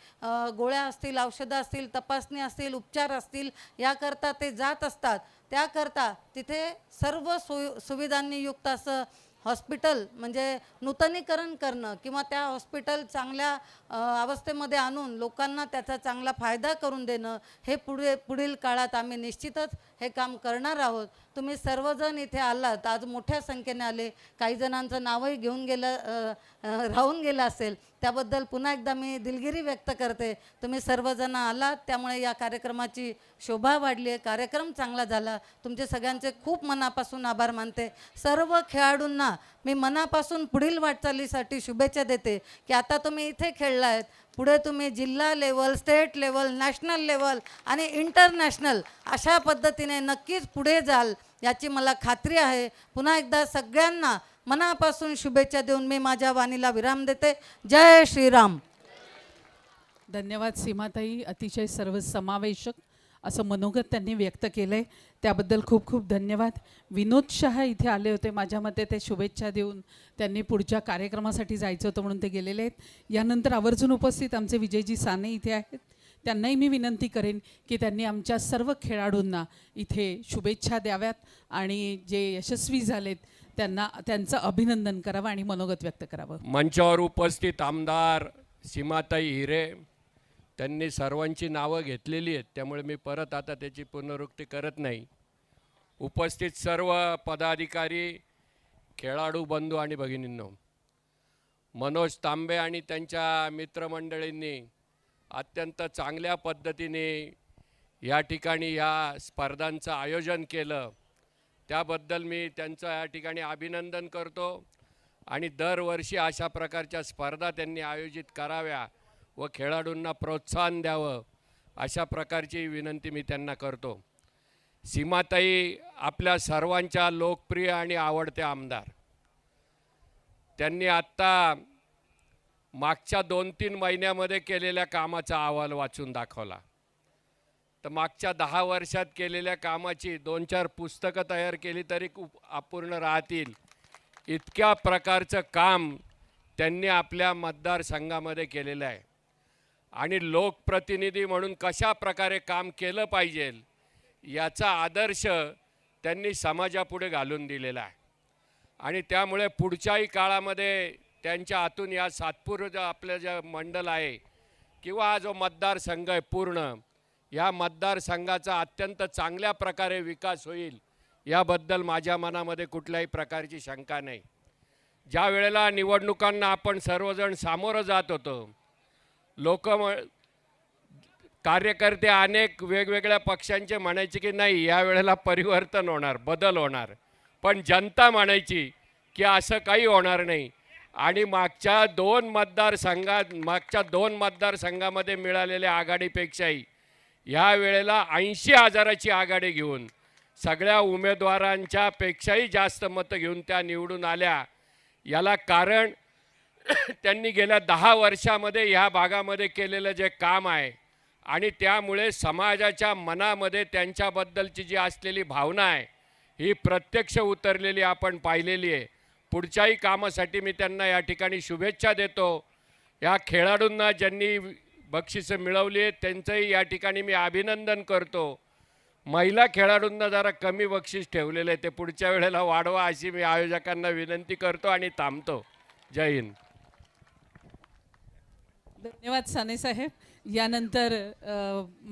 गोळ्या असतील, औषधं असतील, तपासणी असतील, उपचार असतील याकरता ते जात असतात, त्याकरता तिथे सर्व सुविधांनी युक्त असं हॉस्पिटल म्हणजे नूतनीकरण करणं किंवा त्या हॉस्पिटल चांगल्या अवस्थेमध्ये आणून लोकांना त्याचा चांगला फायदा करून देणं हे पुढील काळात आम्ही निश्चितच हे काम करणार आहोत. तुम्ही सर्वजण इथे आलात, आज मोठ्या संख्येने आले, काही जणांचं नावही घेऊन राहून गेलं असेल, त्याबद्दल पुन्हा एकदा मी दिलगिरी व्यक्त करते. तुम्ही सर्वजण आलात त्यामुळे या कार्यक्रमाची शोभा वाढली आहे, कार्यक्रम चांगला झाला. तुमचे सगळ्यांचे खूप मनापासून आभार मानते. सर्व खेळाडूंना मी मनापासून पुढील वाटचालीसाठी शुभेच्छा देते की आता तुम्ही इथे खेळला आहेत, पुढे तुम्ही जिल्हा level, state level, national level आणि इंटरनॅशनल अशा पद्धतीने नक्कीच पुढे जाल याची मला खात्री आहे. पुन्हा एकदा सगळ्यांना मनापासून शुभेच्छा देऊन मी माझ्या वाणीला विराम देते. जय श्रीराम. धन्यवाद सीमाताई, अतिशय सर्वसमावेशक असं मनोगत त्यांनी व्यक्त केलं आहे, त्याबद्दल खूप खूप धन्यवाद. विनोद शहा इथे आले होते, माझ्या मते ते शुभेच्छा देऊन त्यांनी पुढच्या कार्यक्रमासाठी जायचं होतं म्हणून ते गेलेले आहेत. यानंतर आवर्जून उपस्थित आमचे विजयजी साने इथे आहेत, त्यांनाही मी विनंती करेन की त्यांनी आमच्या सर्व खेळाडूंना इथे शुभेच्छा द्याव्यात आणि जे यशस्वी झालेत त्यांचं अभिनंदन करावं आणि मनोगत व्यक्त करावं. मंचावर उपस्थित आमदार सीमाताई हिरे त्यांनी सर्वांची नावं घेतलेली आहेत, त्यामुळे मी परत आता त्याची पुनरुक्ती करत नाही. उपस्थित सर्व पदाधिकारी, खेळाडू बंधू आणि भगिनींनो, मनोज तांबे आणि त्यांच्या मित्रमंडळींनी अत्यंत चांगल्या पद्धतीने या ठिकाणी या स्पर्धांचं आयोजन केलं, त्याबद्दल मी त्यांचं या ठिकाणी अभिनंदन करतो. आणि दरवर्षी अशा प्रकारच्या स्पर्धा त्यांनी आयोजित कराव्या व खेळाडूंना प्रोत्साहन द्यावं अशा प्रकारची विनंती मी त्यांना करतो. सीमाताई आपल्या सर्वांच्या लोकप्रिय आणि आवडते आमदार, त्यांनी आत्ता मागच्या 2-3 महिन्यामध्ये केलेल्या कामाचा अहवाल वाचून दाखवला. तर मागच्या 10 वर्षात केलेल्या कामाची 2-4 पुस्तकं तयार केली तरी खूप अपूर्ण राहतील. इतक्या प्रकारचं काम त्यांनी आपल्या मतदारसंघामध्ये केलेलं आहे. आणि लोकप्रतिनिधी म्हणून कशा प्रकारे काम केलं पाहिजे याचा आदर्श त्यांनी समाजापुढे घालून दिलेला आहे आणि त्यामुळे पुढच्याही काळामध्ये त्यांच्या हातून या सातपूर आपलं जे मंडल आहे किंवा हा जो मतदारसंघ आहे पूर्ण, या मतदारसंघाचा अत्यंत चांगल्या प्रकारे विकास होईल याबद्दल माझ्या मनामध्ये कुठल्याही प्रकारची शंका नाही. ज्या वेळेला निवडणुकांना आपण सर्वजण सामोरं जात होतो, लोक कार्यकर्ते अनेक वेगवेगळ्या पक्षांचे म्हणायचे की नाही या वेळेला परिवर्तन होणार, बदल होणार, पण जनता म्हणायची की असं काही होणार नाही. आणि मागच्या दोन मतदारसंघामध्ये मिळालेल्या आघाडीपेक्षाही ह्या वेळेला 80,000ची आघाडी घेऊन सगळ्या उमेदवारांच्या पेक्षाही जास्त मतं घेऊन त्या निवडून आल्या. याला कारण त्यांनी गेल्या 10 वर्षामध्ये ह्या भागामध्ये केलेलं जे काम आहे आणि त्यामुळे समाजाच्या मनामध्ये त्यांच्याबद्दलची जी असलेली भावना आहे ही प्रत्यक्ष उतरलेली आपण पाहिलेली आहे. पुढच्याही कामासाठी मी त्यांना या ठिकाणी शुभेच्छा देतो. या खेळाडूंना ज्यांनी बक्षिसं मिळवली आहेत त्यांचंही या ठिकाणी मी अभिनंदन करतो. महिला खेळाडूंना जरा कमी बक्षीस ठेवलेलं आहे, ते पुढच्या वेळेला वाढवा अशी मी आयोजकांना विनंती करतो आणि थांबतो. जय हिंद. धन्यवाद साने साहेब. यानंतर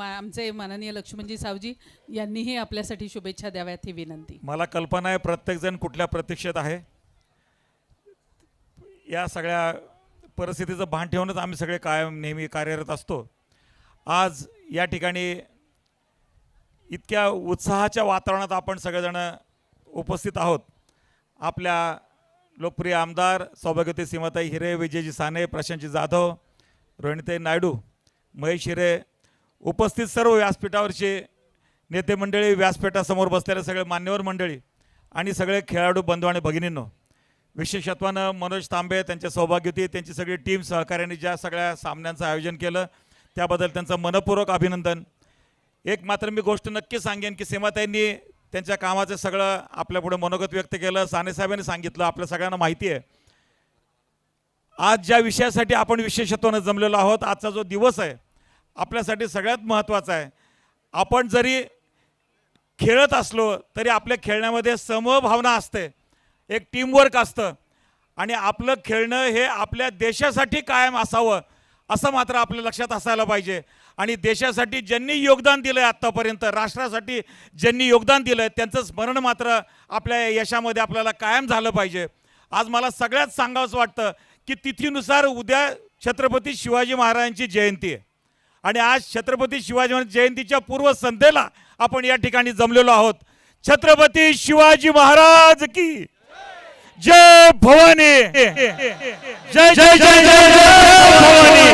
आमचे माननीय लक्ष्मणजी सावजी यांनीही आपल्यासाठी शुभेच्छा द्याव्यात ही विनंती. मला कल्पना आहे प्रत्येकजण कुठल्या प्रतीक्षेत आहे. या सगळ्या परिस्थितीचं भान ठेवूनच आम्ही सगळे कायम नेहमी कार्यरत असतो. आज या ठिकाणी इतक्या उत्साहाच्या वातावरणात आपण सगळेजण उपस्थित आहोत. आपल्या लोकप्रिय आमदार सौभाग्यवती सीमाताई हिरे, विजयजी साने, प्रशांतजी जाधव, रोहिणीताई नायडू, महेश हिरे, उपस्थित सर्व व्यासपीठावरचे नेते मंडळी, व्यासपीठासमोर बसलेले सगळे मान्यवर मंडळी आणि सगळे खेळाडू बंधू आणि भगिनींनो, विशेषत्वानं मनोज तांबे, त्यांच्या सौभाग्यवती, त्यांची सगळी टीम सहकार्याने ज्या सगळ्या सामन्यांचं आयोजन केलं त्याबद्दल त्यांचं मनपूर्वक अभिनंदन. एक मात्र मी गोष्ट नक्की सांगेन की सीमाताईंनी त्यांच्या कामाचं सगळं आपल्यापुढे मनोगत व्यक्त केलं. सानेसाहेबांनी सांगितलं, आपल्या सगळ्यांना माहिती आहे आज ज्या विषयासाठी आपण विशेषत्वानं जमलेलो आहोत, आजचा जो दिवस आहे आपल्यासाठी सगळ्यात महत्त्वाचा आहे. आपण जरी खेळत असलो तरी आपल्या खेळण्यामध्ये समभावना असते, एक टीमवर्क असतं आणि आपलं खेळणं हे आपल्या देशासाठी कायम असावं असं मात्र आपल्या लक्षात असायला पाहिजे. आणि देशासाठी ज्यांनी योगदान दिलं आहे आत्तापर्यंत, राष्ट्रासाठी ज्यांनी योगदान दिलं आहे त्यांचं स्मरण मात्र आपल्या यशामध्ये आपल्याला कायम झालं पाहिजे. आज मला सगळ्यात सांगावंसं वाटतं की तिथीनुसार उद्या छत्रपती शिवाजी महाराजांची जयंती आहे आणि आज छत्रपती शिवाजी महाराज जयंतीच्या पूर्वसंध्येला आपण या ठिकाणी जमलेलो आहोत. छत्रपती शिवाजी महाराज की जय भवानी, जय जय जय जय जय भवानी,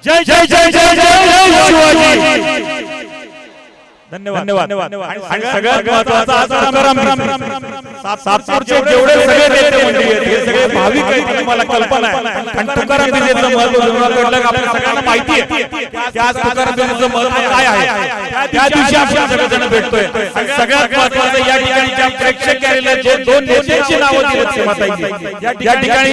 जय जय जय जय जय शिवाजी. धन्यवाद. आणि सगळ्यात महत्त्वाचा आज सातपूरचे जेवढे सगळे नेते मंडळी आहेत हे सगळे भाविक आहेत, तुम्हाला कल्पना आहे. आणि तुकाराम दिनेचं महत्त्व आपल्या सगळ्यांना माहिती आहे की आज तुकाराम दिनेचं महत्त्व काय आहे. त्या दिवशी आपण सगळेजण भेटतोय. सगळ्यात महत्त्वाचं या ठिकाणी ज्या प्रेक्षक आलेले जे दोन नेत्यांची नावं दिली सीमाताईंनी या ठिकाणी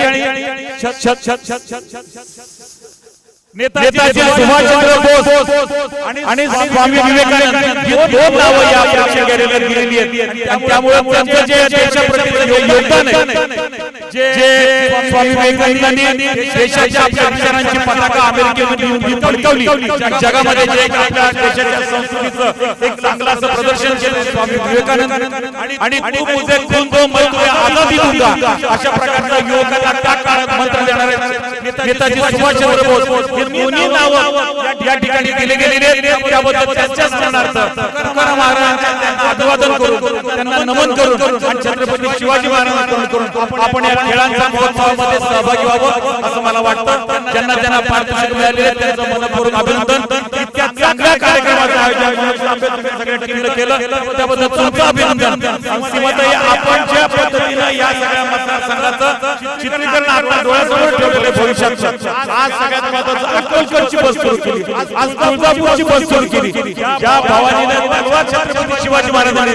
नेताजी सुभाषचंद्र बोस आणि स्वामी विवेकानंद ही दोन नावं या प्रेक्षकांना दिलेली आहेत. आणि त्यामुळे त्यांचं जे देशाप्रती योगदान आहे, जे स्वामी विवेकानंदांनी देशाच्या आपल्या विचारांची पताका अमेरिकेमध्ये फडकवली, जगामध्ये जे आपल्या देशाच्या संस्कृतीचं एक चांगलं असं प्रदर्शन केलं स्वामी विवेकानंद आणि तू मुझे खून दो मैं तुझे आजादी दूंगा अशा प्रकारचा युवकांना त्या काळात मंत्र देणारे नेताजी सुभाषचंद्र बोस दोन्ही नावं या ठिकाणी दिले गेलेले आहेत. त्याबद्दल त्यांच्या स्मरणार्थ तुकाराम महाराजांना त्यांना अभिवादन करून त्यांना नमन करून आणि छत्रपती शिवाजी महाराजांना करून आपण या खेळांच्या महोत्सवामध्ये सहभागी व्हावं असं मला वाटतं. ज्यांना पारितोषिक मिळाले त्यांचं मनपूर्वक अभिनंदन. इतक्या चांगल्या कार्यक्रमाचं आयोजन मनोज तांबे तुम्ही सगळ्या टीमने केलं त्याबद्दल तुमचं अभिनंदन. सीमाताई, आपण ज्या पद्धतीनं या सगळ्या मतदारसंघाचं चित्रीकरण आपल्या डोळ्यासमोर ठेवलेले भविष्यात आज सगळ्यात महत्त्वाचं अक्कलकोटची बस सुरू केली, आज तुळजापूरची बस सुरू केली. ज्या भवानीने तलवार छत्रपती शिवाजी महाराजांनी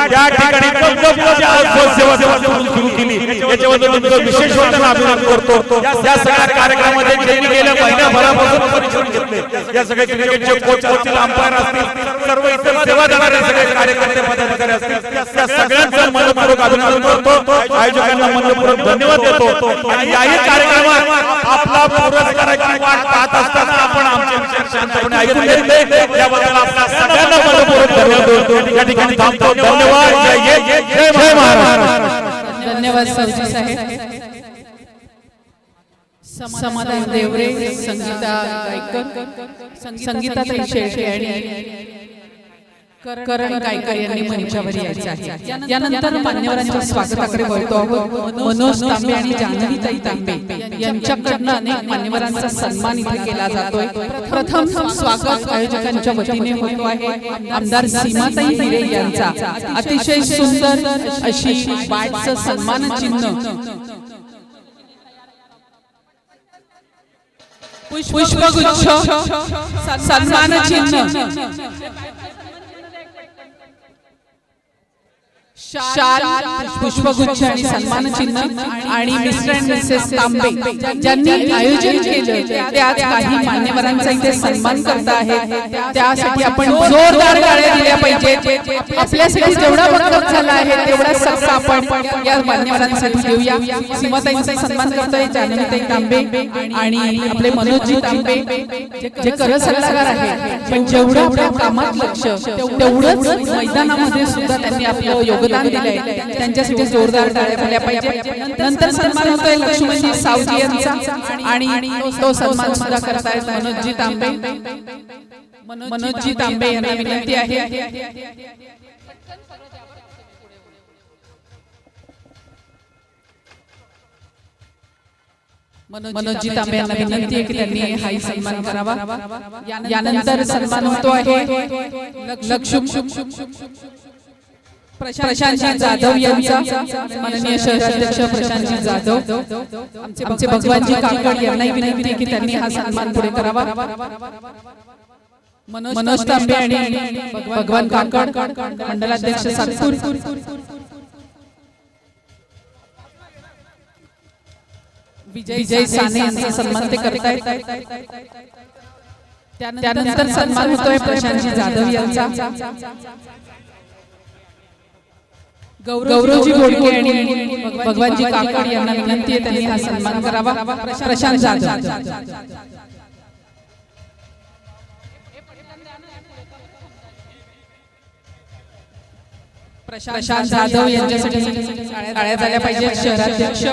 त्या ठिकाणी तुळजापूरची आज बस सेवा सुरू केली, याच्याबद्दल तुमचं विशेष वाटतं अभिनंदन करतो. या सगळ्या कार्यक्रमामध्ये ज्यांनी गेल्या महिन्याभरापासून परिश्रम घेतले, या सगळे क्रिकेटचे कोच असतील, अंपायर असतील, सर्व इतर सेवा देणारे सगळे कार्यकर्ते पदाधिकारी असतील, त्या सगळ्यांचं मनपूर्वक अभिनंदन करतो. आयोजकांना मनपूर्वक धन्यवाद देतो. आणि याही कार्यक्रमात आपला पुरस्काराची वाट पाहत असताना आपण आमचे विचार शांतपणे ऐकून घेतले, याबद्दल आपल्या सगळ्यांना मनपूर्वक धन्यवाद देतो. या ठिकाणी थांबतो. धन्यवाद. जय महाराष्ट्र. धन्यवाद सरजी साहेब. समाधान देवरे, संगीता गायकर, संगीताताई शेळके आणि करण गायकर यांनी मंचावर यायचे आहे. यानंतर मान्यवरांच्या स्वागताकडे वळतो आहोत. मनोज तांबे आणि जान्हवीताई तांबे यांच्याकडनं अनेक मान्यवरांचा सन्मान इथे केला जातोय. प्रथम स्वागत आयोजकांच्या वतीने होतो आहे आमदार सीमाताई हिरे यांचा अतिशय सुंदर अशी बॅटचं सन्मान चिन्ह पुष्पगुच्छ सन्मान चिन्ह शाल पुष्पगुच्छ आणि सन्मान चिन्ह आणि मिस्टर अँड मिसेस तांबे ज्यांनी आयोजन केलं ते आज काही मान्यवरांचा इथे सन्मान करत आहेत. त्यासाठी आपण जोरदार टाळ्या दिल्या पाहिजेत. आपल्यासाठी जेवढा वक्त झाला आहे तेवढा सत्ता आपण या मान्यवरांसाठी देऊया. सीमाताईंचा सन्मान करतोय जान्हवीताई तांबे आणि आपले मनोजजी तांबे जे करसल्लागार आहेत, पण जेवढं आपल्या कामात लक्ष तेवढंच मैदानामध्ये सुद्धा त्यांनी आपलं योगदान दिलंय. त्यांच्यासाठी जोरदार टाळ्या झाल्या पाहिजे. नंतर सन्मान होतोय लक्ष्मणजी सावजी यांचा आणि तो सन्मान सुद्धा करतायत मनोजजी तांबे. मनोजजी तांबे यांना विनंती आहे. मनोजजी तांबे यांना विनंती आहे की त्यांनी हाही सन्मान करावा. यानंतर सन्मान होतो आहे लक्ष्मण प्रशांतजी जाधव यांचा. माननीय शहराध्यक्ष प्रशांतजी जाधव, आमचे भगवानजी काकड यांनाही विनंती आहे की त्यांनी हा सन्मान पुढे करावा. मनोज तांबे आणि भगवान काकड मंडलाध्यक्ष सातपूर. विजय साने यांचा सन्मान ते करतायत. त्यानंतर सन्मान होतोय प्रशांतजी जाधव यांचा. गौरवजी घोडके आणि भगवानजी काकड यांना विनंती आहे त्यांनी हा सन्मान करावा. प्रशांत जाधव. प्रशांत जाधव यांच्यासाठी टाळ्या झाल्या पाहिजेत. शहराध्यक्ष.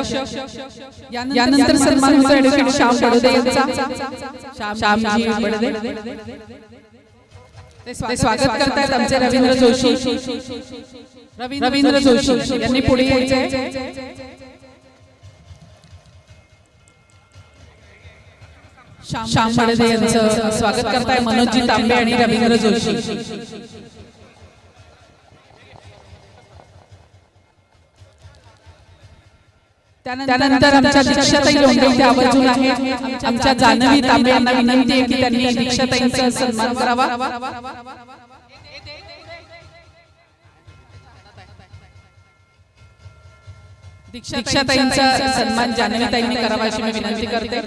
यानंतर सन्मान होतो ॲडव्होकेट श्याम बडोदे यांचा. श्यामजी बडोदे ते स्वागत करतायत आमचे रवींद्र जोशी यांनी पुढे यायचंय. श्याम बडोदे यांचं स्वागत करताय मनोजजी तांबे आणि रवींद्र जोशी. त्यानंतर आमच्या दीक्षाताई लोंढे इथे आवर्जून आहेत. आमच्या जान्हवी तांबे यांना विनंती आहे की त्यांनी दीक्षाताईंचा सन्मान करावा. दीक्षाताईंचा सन्मान जान्हवीताईंनी करावा अशी मी विनंती करते.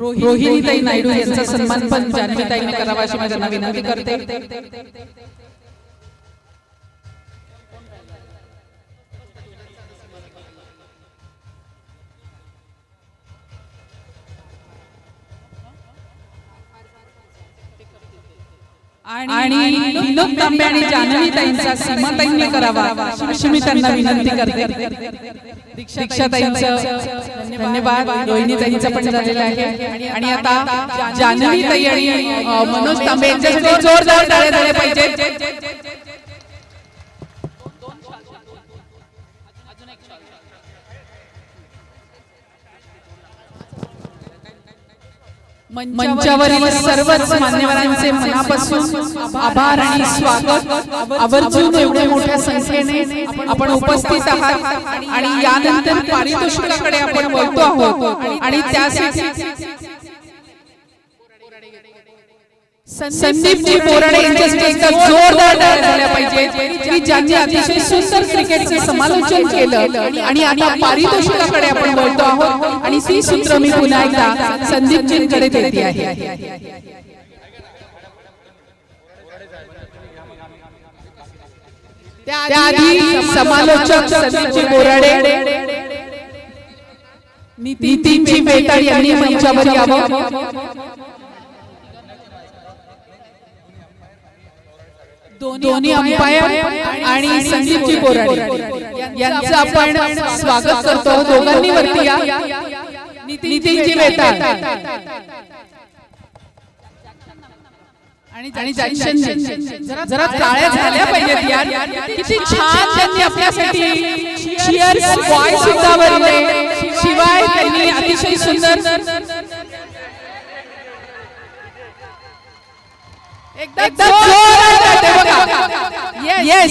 रोहिणीताई नायडू यांचा सन्मान पण जान्हवीताईंनी करावा अशी मी त्यांना विनंती करते. आणि विनोद तांबे आणि जान्हवीताईंचा सीमाताईंनी करावा अशी मी त्यांना विनंती करते. दीक्षाताईंचं धन्यवाद. रोहिणीताईंचं पण झालेलं आहे. आणि आता जान्हवीताई आणि मनोज तांबे यांच्यासाठी जोरदार टाळ्या झाल्या पाहिजे. मंचावरील सर्वच मान्यवरांचे मनापासून आभार आणि स्वागत. आवर्जून एवढ्या मोठ्या संख्येने आपण उपस्थित आहात आणि यानंतर पारितोषिकाकडे आपण बोलतो आहोत आणि त्यासाठी संदीपजी बोराडे यांच्यासाठी एकदा जोरदार टाळ्या झाल्या पाहिजेत की ज्यांनी अतिशय सुंदर क्रिकेटचे समालोचन केलं. आणि आता पारितोषिकाकडे आपण बोलतो आहोत आणि ती सूत्र मी पुन्हा एकदा संदीपजींकडे देते आहे. त्याआधी समालोचक संदीपजी बोराडे, नितीनजी बेताड यांनी मंचावर यावं. दोन्ही अंपायर आणि संदीपजी बोराडे यांचं आपण स्वागत करतो. दोघांनी वरती या. नितीनजी बेताड आणि जॅक्सन, जरा टाळ्या झाल्या पाहिजेत यार. किती छान त्यांनी आपल्यासाठी चीअर्स बॉय सुद्धा बनले. शिवाय त्यांनी अतिशय सुंदर एकदा जोरात बघा. येस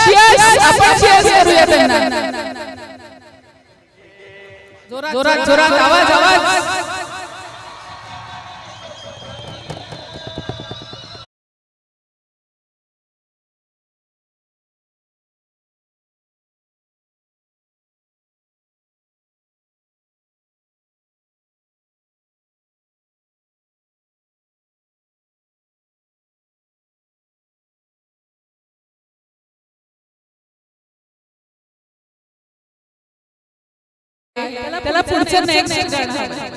चीअर्स, आपण चीअर्स करूया त्यांना. जोरात जोरात आवाज आवाज. त्याला पुढचं नेक्स्ट गाणं.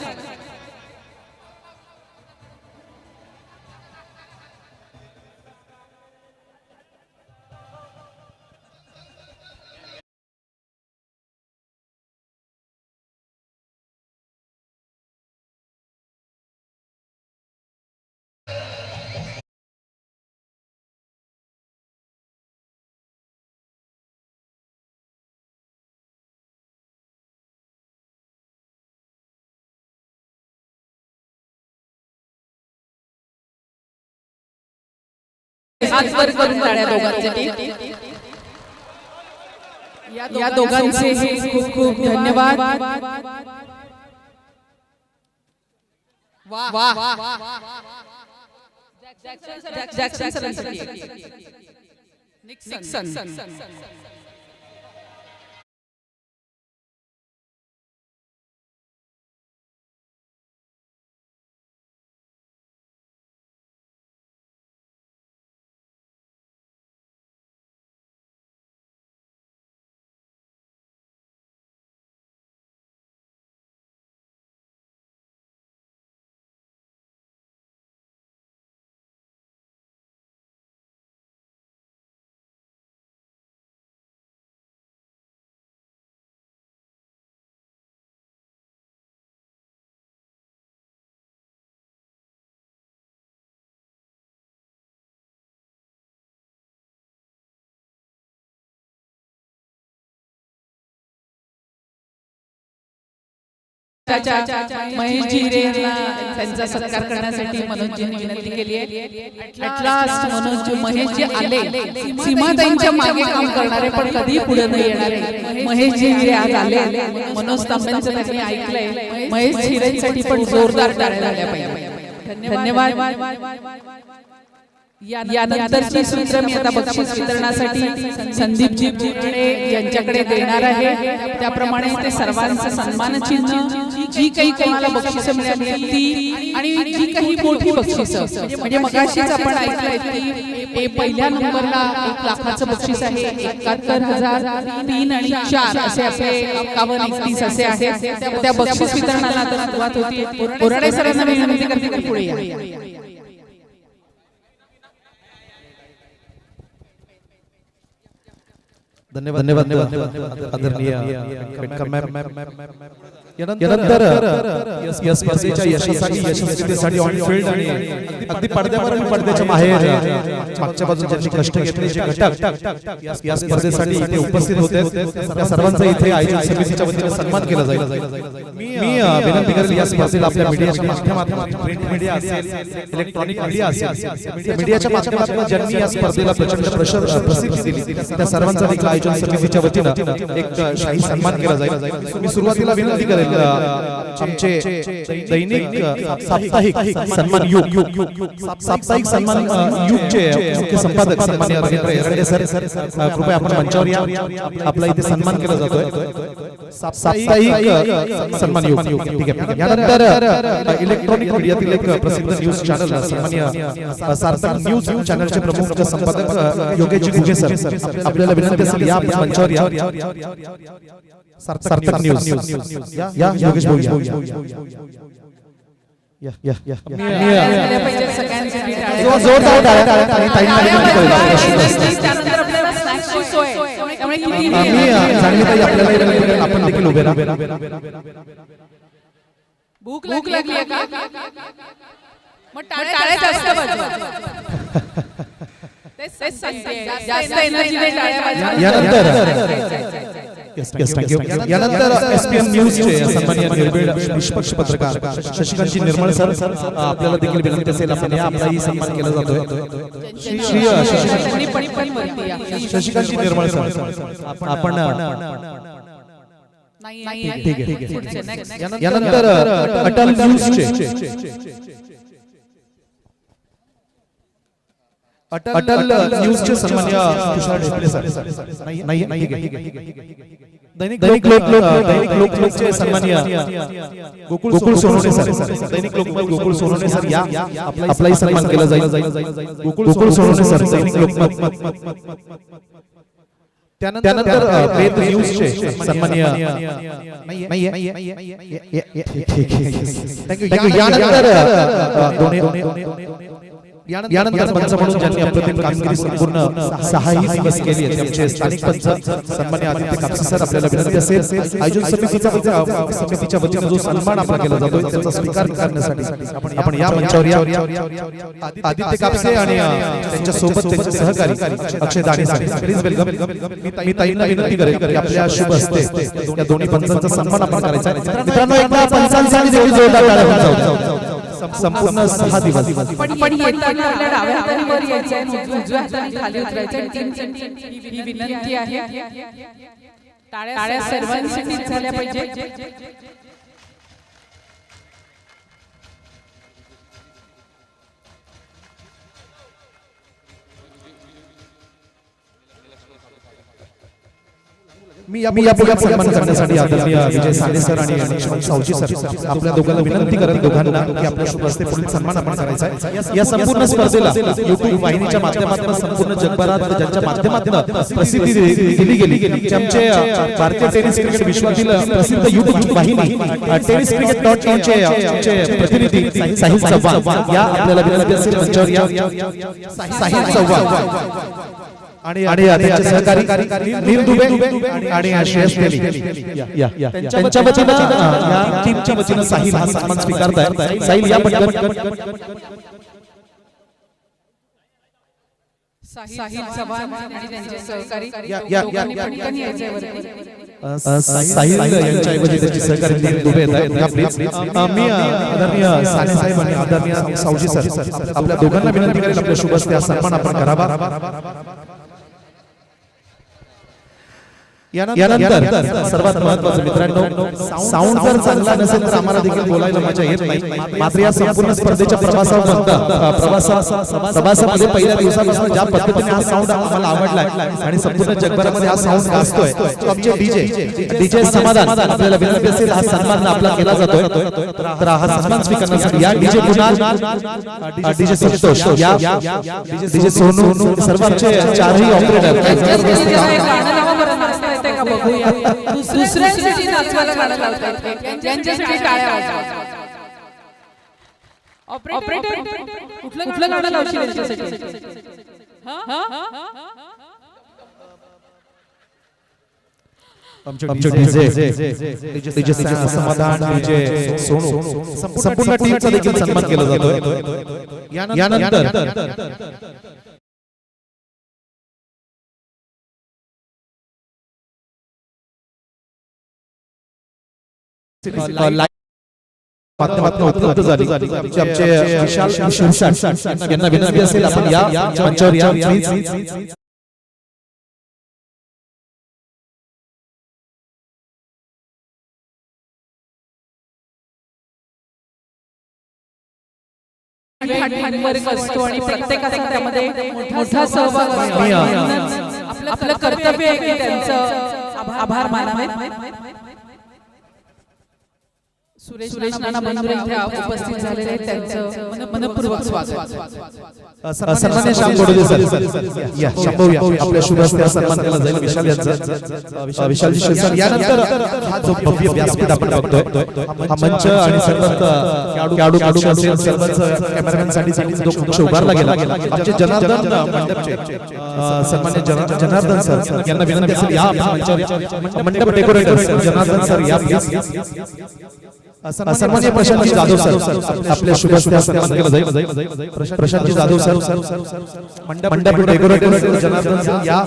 हात वर करून टाळ्या दोघांसाठी. या दोघांचे खूप खूप धन्यवाद. Jackson सरांसाठी Nixon. महेशजी त्यांचा सत्कार करण्यासाठी मनोजजींनी विनंती केली आहे. ॲट लास्ट महेशजी आले. सीमाताईंच्या मागे काम करणारे पण कधी पुढे नाही येणारे महेशजी आज आले. मनोज तांबेंचं त्यांनी ऐकलंय. महेश हिरेंसाठी पण जोरदार टाळ्या झाल्या पाहिजे. धन्यवाद. यानंतरची सूत्र मी आता बक्षीस वितरणासाठी संदीपजी बोराडे यांच्याकडे देणार आहे. त्याप्रमाणे ते सर्वांचं सन्मान चिन्ह, जी काही कोणाला बक्षिसं मिळाली ती आणि जी काही मोठी बक्षिसं, म्हणजे मगाशीच आपण ऐकलंय की पहिल्या नंबरला 1 लाखाचं बक्षीस आहे. 71,000, 3 आणि 4 असे आपले 51-31 असे आहेत. त्या बक्षीस वितरणाला आता सुरुवात होती. बोराडे सरांना विनंती करते की पुढे या. धन्यवाद आदरणीय यानंतर या स्पर्धेच्या यशस्वीतेसाठी ऑन फील्ड आणि अगदी पडद्यावर आणि पडद्याच्या बाहेर मागच्या बाजूने ज्यांनी कष्ट घेतले जे घटक या स्पर्धेसाठी इथे उपस्थित होते त्या सर्वांचा इथे आयोजन समितीच्या वतीने सन्मान केला जाईल. मी विनंती करेल या स्पर्धेला आपल्या मीडियाच्या माध्यमातून प्रिंट मीडिया असेल इलेक्ट्रॉनिक मीडिया असेल मीडियाच्या माध्यमातून ज्यांनी या स्पर्धेला प्रचंड प्रसिद्धी दिली त्या सर्वांचा देखील आयोजन समितीच्या वतीने एक शाही सन्मान केला जाईल. मी सुरुवातीला विनंती करेल आमचे दैनिक साप्ताहिक सन्मान साप्ताहिक सन्मान युगचे मुख्य संपादक सन्माननीय रवींद्र एरंडे सर कृपया आपण मंचावर या. आपला इथे सन्मान केला जातोय साप्ताहिक सन्मान युग. ठीक आहे. यानंतर इलेक्ट्रॉनिक मीडियातील एक प्रसिद्ध न्यूज चॅनल सन्माननीय सार्थक न्यूज चॅनलचे प्रमुख संपादक योगेश घुगे सर आपल्याला विनंती असेल या आपण मंचावर या. सार्थक न्यूज या योगेश भाऊ या झाल्या पाहिजेत सगळ्यांसाठी टाळ्या. जोरदार टाळ्या आणि ताईंना विनंती करेल. त्यानंतर आपल्याला स्नॅक्सची सोय आहे. त्यामुळे किती जाणवीताई आपल्याला विनंती करेल आपण देखील उभे राहा. भूक लागली आहे का? मग टाळ्या जास्त वाजवा. तेच सांगते. जास्त एनर्जीने टाळ्या वाजवा. यानंतर यानंतर एसपीएन न्यूजचे सन्माननीय निर्भीड निष्पक्ष पत्रकार शशिकांत निर्मळ सर आपल्याला देखील विनंती असेल आपण या आपलाही सन्मान केला जातोय. शशिकांत निर्मळ सर आपण ठीक आहे. यानंतर अटल न्यूजचे अटल न्यूजचे सन्माननीय तुषार ढेकळे सर नाही दैनिक लोकचे सन्माननीय गोकुळ सोनवणे सर दैनिक लोकमत गोकुळ सोनवणे सर या आपलाही सन्मान केला जाईल. गोकुळ सोनवणे सर दैनिक लोकमत. त्यानंतर वेद न्यूजचे सन्माननीय थँक्यू. यानंतर पंच म्हणून ज्यांनी अप्रतिम कामगिरी संपूर्ण 6 दिवस केली आहे त्यांचे स्थानिक पंच सन्माननीय आदित्य कापसे सर आपल्याला विनंती असेल आयोजन समितीच्या वतीने जो सन्मान आपला केला जातोय त्याचा स्वीकार करण्यासाठी आपण या मंचावर या. आदित्य कापसे आणि त्यांच्या सोबत त्यांचे सहकारी अक्षय दाणे सर प्लीज वेलकम. मी ताईंना विनंती करेन की आपल्या शुभ हस्ते या दोन्ही पंचांचा सन्मान आपण करायचा आहे. मित्रांनो एकदा पंचांसाठी देखील जोरदार टाळ्या वाजवा. संपूर्ण 6 दिवस पण येताना आपल्या डाव्या हाताने वर यायचं आहे, उजव्या हाताने खाली उतरायचं आहे. ही विनंती आहे. टाळ्या सर्वांसाठी झाल्या पाहिजे. मी यापुढे सन्मान करण्यासाठी आदरणीय विजय साने सर आणि लक्ष्मण सावजी सर आपल्या दोघांना विनंती करेन दोघांना की आपल्या शुभ हस्ते पुढील सन्मान आपण करायचा आहे. या संपूर्ण स्पर्धेला YouTube वाहिनीच्या माध्यमातून संपूर्ण जगभरात ज्यांच्या माध्यमातून प्रसिद्धी दिली गेली आमचे भारतीय टेनिस क्रिकेट विश्वातील प्रसिद्ध YouTube वाहिनी tenniscricket.in चे प्रतिनिधी साहिल चव्हाण या आपल्याला विनंती असेल मंचावर या. साहिल चव्हाण आणि त्यांचे सहकारी नील दुबे आणि श्रेयस तेली त्यांच्या वतीने या टीमच्या वतीने साहिल हा सन्मान स्वीकारताय. साहिल या पटकन. साहिल चव्हाण आणि त्यांचे सहकारी साहिल यांच्या ऐवजी त्याचे सहकारी नील दुबे आहेत. मी आदरणीय साने साहेब आणि आदरणीय सावजी सर आपल्या दोघांना विनंती करेल आपल्या शुभ हस्ते हा सन्मान आपण करावा. यानंतर सर्वात महत्त्वाचं मित्रांनो साऊंड जर चांगला नसेल तर आम्हाला देखील बोलायला मजा येत नाही. मात्र या संपूर्ण स्पर्धेच्या प्रवासामध्ये पहिल्या दिवसापासून ज्या पद्धतीने हा साऊंड आम्हाला आवडलाय आणि संपूर्ण जगभरामध्ये हा साऊंड गाजतोय आमचे डीजे समाधान आपल्याला विनंती असेल हा सन्मान आपला केला जातोय. तर हा सन्मान स्वीकारण्यासाठी या डीजे कुणाल डीजे संतोष या डीजे सोनू सर्वांचे चारही ऑपरेटर दुसऱ्यांसाठी नाचवायला गाणं लावतात त्यांच्यासाठी टाळ्या वाजवा. ऑपरेटर कुठलं गाणं लावशील त्यांच्यासाठी? आमचे डीजे समाधान डीजे सोनू संपूर्ण टीमचा देखील सन्मान केला जातोय. यानंतर माध्यमातून उपलब्ध झाली आमचे विशाल शिरसाट यांना विनंती असेल आपण या मंचावर या प्लीज. वर्ग असतो आणि प्रत्येकाचा त्यामध्ये मोठा सहभाग असतो. आपलं कर्तव्य आहे की त्यांचं आभार मानावे. सुरेश नाना बंधुरे इथे उपस्थित झालेले आहेत, त्यांचं मनपूर्वक स्वागत. सन्माननीय श्याम गोडदे सर या शंभू या आपल्या शुभ हस्ते सन्मान केला जाईल विशाल यांचा. विशालजी शिरसाट यानंतर हा जो भव्य व्यासपीठ आपण बघतोय हा मंच आणि सर्व कक्ष असेल सर्वच कॅमेरामॅनसाठी जो कक्ष उभारला गेला आमचे जनार्दन मंडपचे सन्माननीय जनार्दन सर यांना विनंती असेल या मंचावर मंडप डेकोरेटर जनार्दन सर या सन्माननीय प्रशांत जाधव सर आपल्या शुभ हस्ते सन्मान केला जाईल. प्रशांत जाधव सर मंडप डेकोरेटर जनार्दन सर या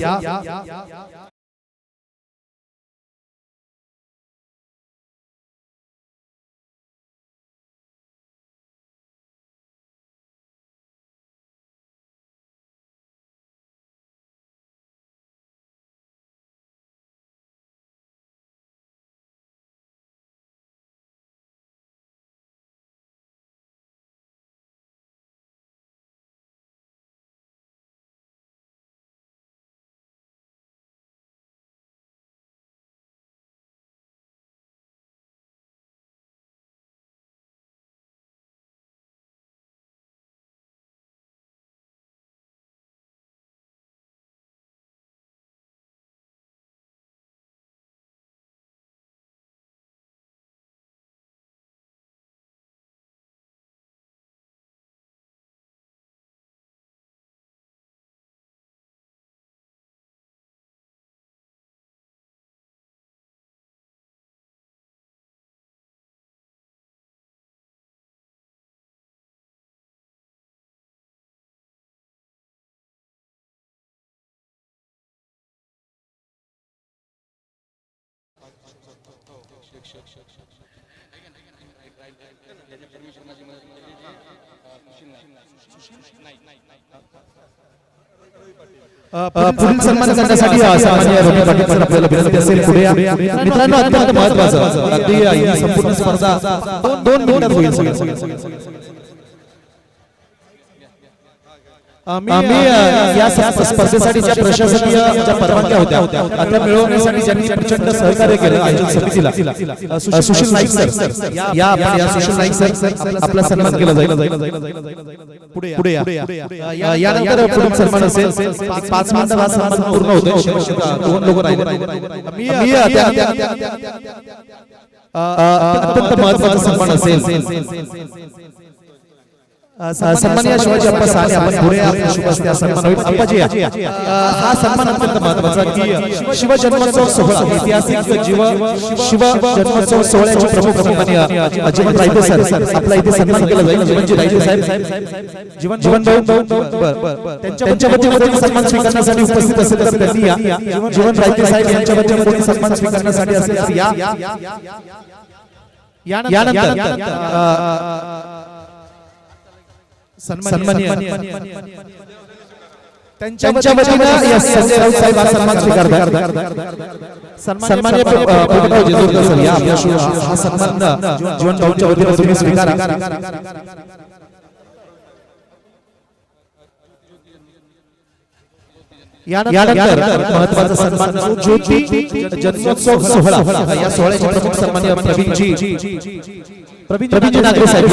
पुढील सन्मान करण्यासाठी सन्माननीय रवी पाटील सर आपल्याला विनंती असेल पुढे या. मित्रांनो अत्यंत महत्त्वाचं अगदी ही संपूर्ण स्पर्धा 2 मिनिटात होईल. आम्ही या स्पर्धेसाठी ज्या प्रशासकीय ज्या परवानग्या होत्या त्या मिळवण्यासाठी ज्यांनी प्रचंड सहकार्य केलं आयोजन समितीला सुशील नाईक सर या आपण या सुशील नाईक सर आपला सन्मान केला जाईल. पुढे या यानंतर पुढील सन्मान असेल 5 मिनिटात हा सन्मान पूर्ण होतोय. 2 लोक राहिले. मी अत्यंत महत्त्वाचा सन्मान असेल सन्माननीय शिवाजी अप्पा साने आपण पुढे आपल्या शुभ हस्ते सन्मान होईल. अप्पाजी हा सन्मान अत्यंत महत्त्वाचा की शिव जन्मोत्सव सोहळा ऐतिहासिक शिव जन्मोत्सव सोहळ्याचे प्रमुख सन्माननीय जीवन रायते सर आपला इथे सन्मान केला जाईल. जीवनजी रायते साहेब जीवन भाऊ त्यांच्या वतीने सन्मान स्वीकारण्यासाठी उपस्थित असेल तर त्यांनी या. जीवन रायते साहेब यांच्या वतीने सन्मान स्वीकारण्यासाठी असेल तर यानंतर सन्माननीय त्यांच्या वतीने संजय राऊत साहेब हा सन्मान स्वीकारतात. सन्माननीय पोपटराव जेजूरकर सर या हा सन्मान जीवन भाऊंच्या वतीने तुम्ही स्वीकारा. यानंतर महत्त्वाचा सन्मान ज्योती जन्मोत्सव सोहळा या सोहळ्याचे प्रमुख सन्माननीय प्रवीणजी नागरे साहेब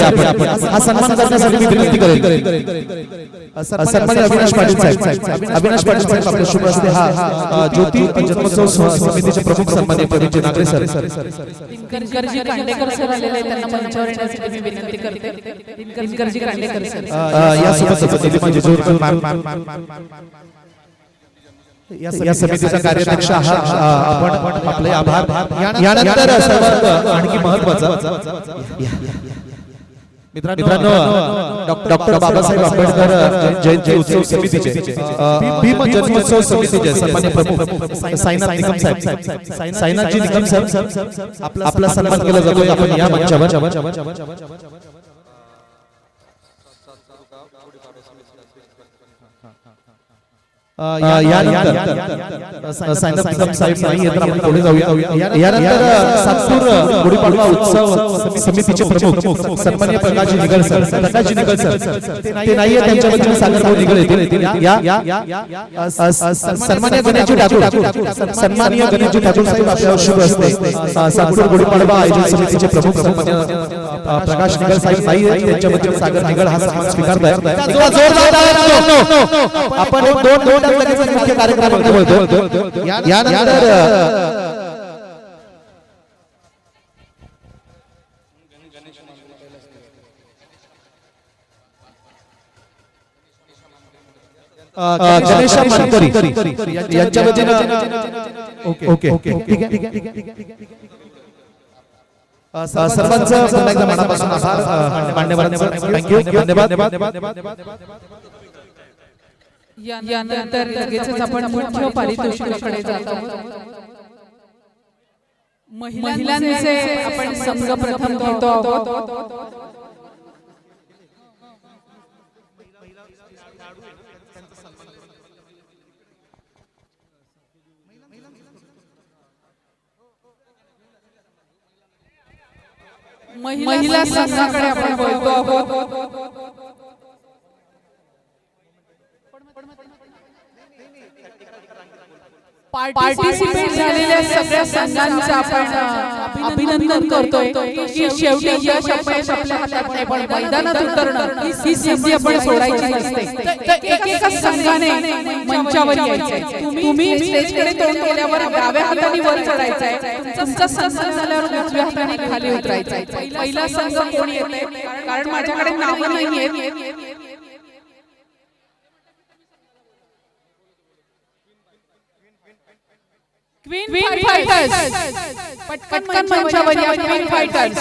हा सन्मान करण्यासाठी मी विनंती करेन. सन्माननीय अविनाश पाटील साहेब आपल्या शुभ हस्ते हा ज्योती जन्मोत्सव समितीचे प्रमुख सन्माननीय प्रवीणजी नागरे सर दिनकरजी कांडेकर सर आलेले आहेत, त्यांना मंचावर येण्यासाठी मी विनंती करते. दिनकरजी कांडेकर सर या सोबत निलिमा जेजूरकर मॅम या समितीचा कार्याध्यक्ष आपण आपले आभार. यानंतर सर्वात आणखी महत्वाचं मित्रांनो डॉक्टर बाबासाहेब आंबेडकर जयंती उत्सव समितीचे भीम जन्मोत्सव समितीचे सन्मान्य प्रमुख साईनाथ निकम साहेब, साईनाथजी निकम साहेब आपला सन्मान केला जातोय आपण या मंचावर. यानंतर साईनाथ निकम साहेब नाही तर आपण पुढे जाऊया. यानंतर सातपूर गुढीपाडवा उत्सव समितीचे प्रमुख सन्मान्य प्रकाशजी निगल सर, प्रकाशजी निगल सर ते नाहीये, त्यांच्या वतीने सागरभाऊ निगल येतील. सन्मान्य गणेशजी ठाकूर, सन्माननीय गणेशजी ठाकूर साहेब आपल्यावर शुभ असते. सातपूर गुढीपाडवा आयोजन समितीचे प्रमुख सन्मान्य प्रकाश निगल साहेब नाहीये, त्यांच्या वतीने सागर निगल हा सन्मान स्वीकारतायत. आपण दोन लगेच मुख्य कार्यक्रमामध्ये बोलतो. यानंतर गणेश मानकरी यांच्या वतीने ओके ठीक आहे. सर्वांचं पुन्हा एकदा मनापासून आभार मान्यवरांचं. थँक्यू, धन्यवाद. यानंतर लगेचच आपण मुख्य पारितोषिकाकडे जात आहोत. महिलांचे आपण संघ प्रथम घेतो आहोत. महिला संघाकडे आपण बोलतो आहोत. पार्टिसिपेट झालेल्या सगळ्या संघांचं आपण अभिनंदन करतोय की शेवटी यश अपयश आपल्या हातात नाही, पण मैदानात उतरणं ही संधी आपण सोडायची नसते. तर एका संघाने मंचावर यायचंय. तुम्ही स्टेजकडे तोंड केल्यावर डाव्या हाताने वर चढायचंय, तुमचा संघ झाल्यावर उजव्या हाताने खाली उतरायचंय. पहिला संघ कोण येते, कारण माझ्याकडे नावं नाहीयेत. क्वीन फायटर्स, पटकन मंचावर या. Queen fighters.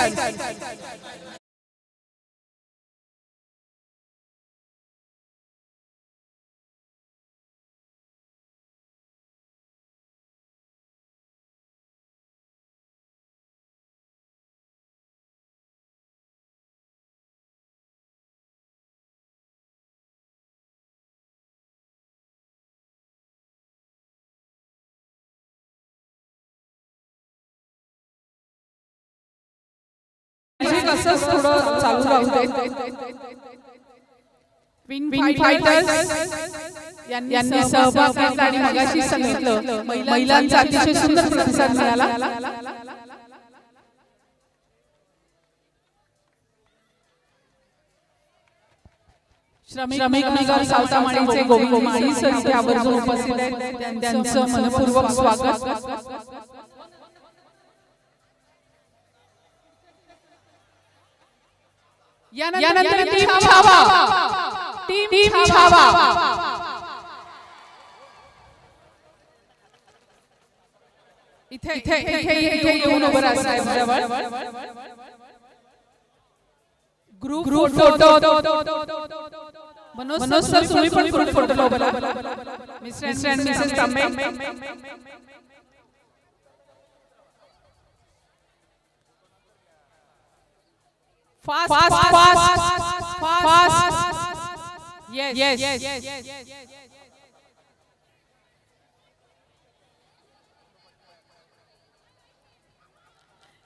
असंच थोडं चालू राहू दे. क्वीन फायटर्स यांनी सहभाग घेतला आणि मगाशी सांगितलं महिलांचा अतिशय सुंदर प्रतिसाद मिळाला. श्रमिक नगर सावतामाळीचे गोविंद माळी सर इथे आवर्जून उपस्थित आहेत. त्यांचं मनपूर्वक स्वागत. यानंतर टीम छावा. टीम छावा इथे येऊन उभं राहा साहेबांजवळ. ग्रुप फोटो मनोज सर, तुम्ही पण ग्रुप फोटोला उभं राहा. Mister and Mrs Tambe. Fast. Yes.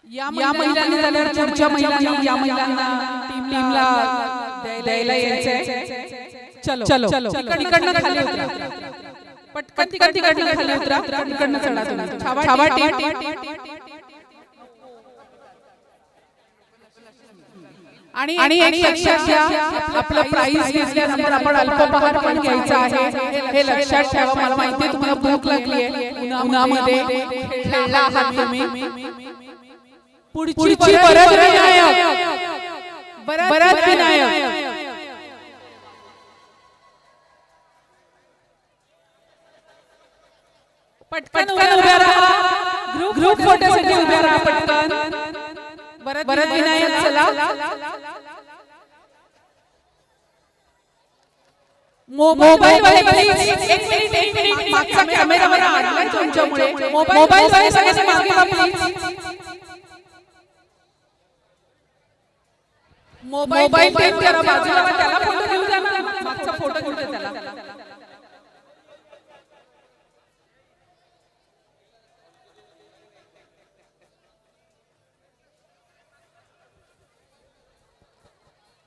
या महिलांनी झाल्यावर पुढच्या महिलांनी या महिलांना टीमला द्यायला यायचंय. चलो तिकडनं खाली उतरा. पटकन तिकडनं खाली उतरा. तिकडनं चढा तुम्ही. छावा टीम. आणि एक लक्षात घ्या, आपलं प्राइस घेतल्यानंतर आपण अल्पोपहार पण घ्यायचा आहे. हे लक्षात ठेवा. मला माहिती आहे तुम्हाला भूक लागली आहे, उन्हामध्ये खेळला आहात तुम्ही. पुढची परत विनायक. पटकन उभ्या राहा. ग्रुप फोटोसाठी उभ्या राहा पटकन. भरत विनायक चला. मोबाईल वाले प्लीज एक मिनिट मागचा कॅमेरा मला अडलाय तुमच्यामुळे. मोबाईल वाले सगळे मागे व्हा प्लीज. मोबाईल टेप करा बाजूला. त्याला फोटो घेऊ द्या ना. मागचा फोटो घेऊ द्या त्याला.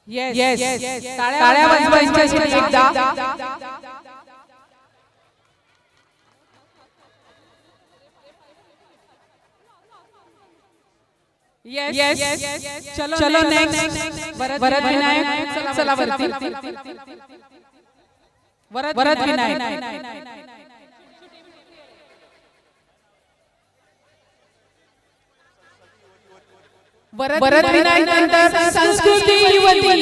येस टाळ्या वाजवायच्या एकदा. येस चलो नेक्स्ट. भरत विनायक चला वरती. भरत विनायक. भरत विनायक नंतर संस्कृती युवती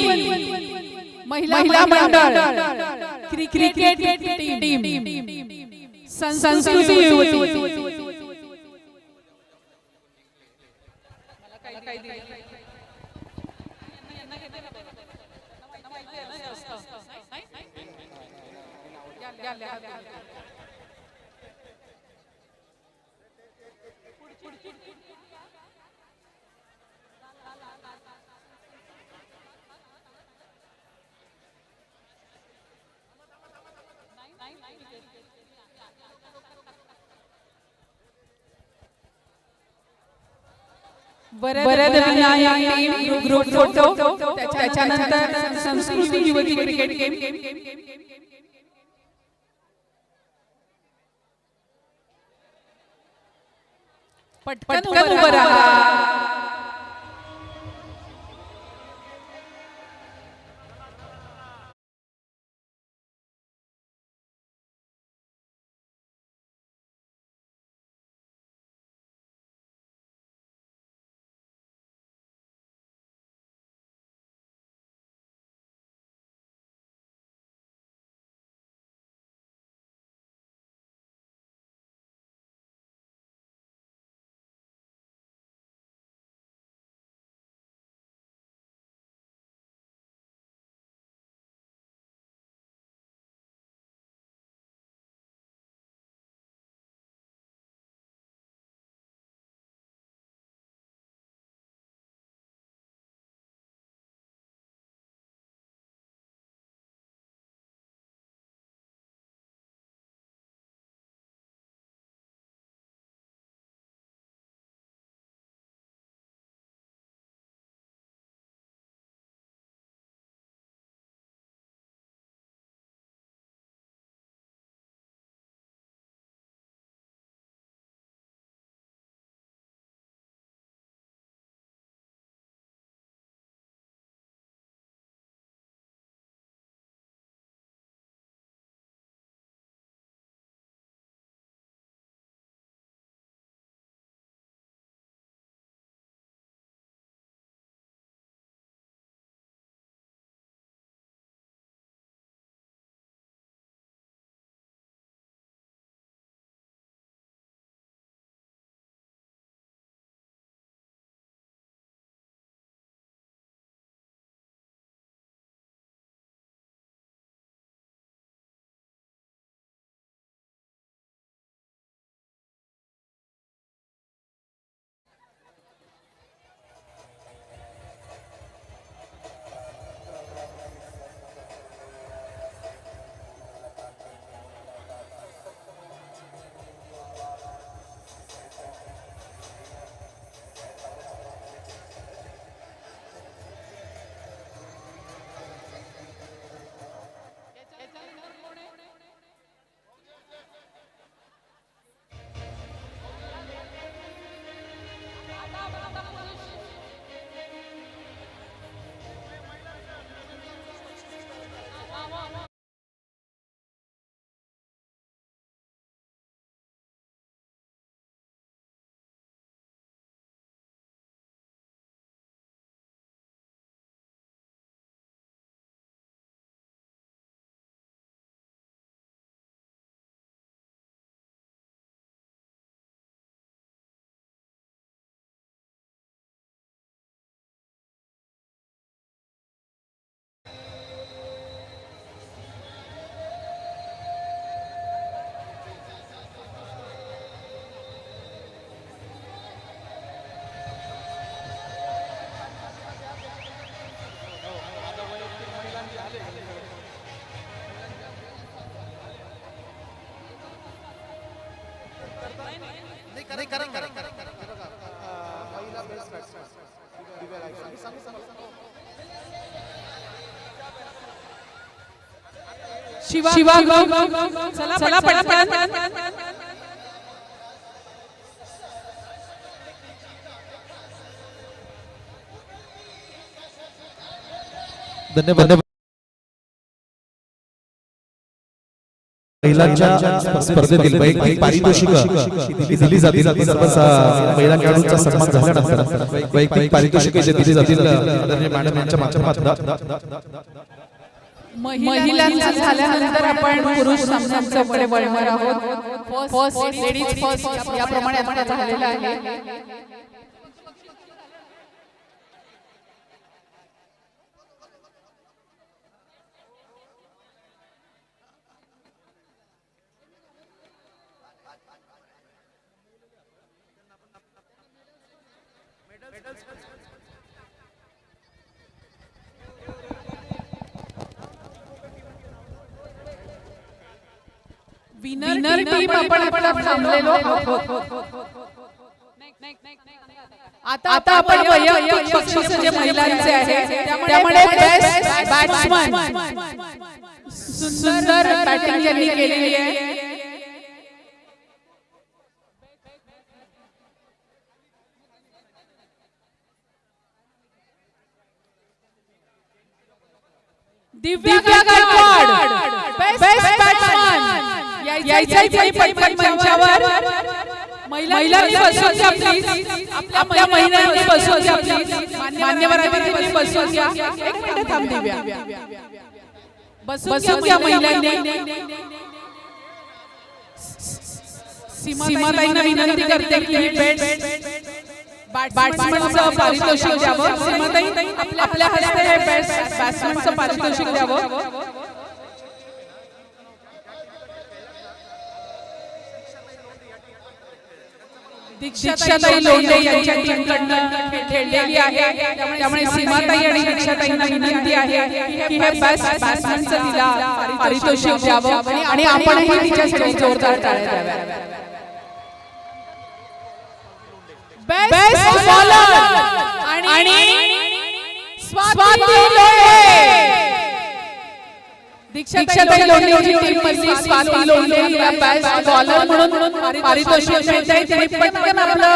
महिला मंडळ क्रिकेट टीम संस्कृती युवती. भरत विनायक ग्रुप फोटो. त्याच्यानंतर संस्कृती युवती क्रिकेट गेम. पटकन उभं राहा. शिवा चला पटकन. धन्यवाद. महिलांच्या स्पर्धेतील वैयक्तिक पारितोषिकं दिली जातील. सर्व महिला खेळाडूंचा सन्मान झाल्यानंतर वैयक्तिक पारितोषिकं जे दिली जातील आदरणीय मॅडम यांच्या माध्यमातून महिलांचा झाल्यानंतर आपण पुरुष सामन्यांकडे वळणार आहोत. फर्स्ट लेडीज फर्स्ट याप्रमाणे आता झालेला आहे. विनर टीम आपण आता थांबलेलो आहोत. आता आपण वैयक्तिक बक्षीस जे महिलांचे आहे त्यामुळे बेस्ट बॅट्समन सुंदर बॅटिंग यांनी केलेली आहे. दिव्या गायकवाड बेस्ट बॅट्समन यायचं पटकन मंचावर. महिलांनी बसून घ्या प्लीज. आपल्या महिलांनी बसून घ्या प्लीज. मान्यवरांनी बसून घ्या. एक मिनिट थांब दिव्या. बसून घ्या महिलांनी. सीमाताईंना विनंती करते की बॅट्समनचं पारितोषिक द्यावं. सीमाताई आपल्या हस्ते बेस्ट बॅट्समनचं पारितोषिक द्यावं. दीक्षाताई लोंढे यांच्या टीमकडनं खेळलेली आहे. त्यामुळे सीमाताई आणि दीक्षाताईंना विनंती आहे की हे बेस्ट बॅट्समनचं तिला पारितोषिक द्यावं आणि आपणही तिच्यासाठी जोरदार टाळ्या द्याव्या. बेस्ट बॉलर आणि स्वाती लोंढे. दीक्षाताई लोंढेची टीम मधली स्वाती लोंढे हिला बेस्ट बॉलर म्हणून पारितोषिक मिळते. तिने पटकन आपलं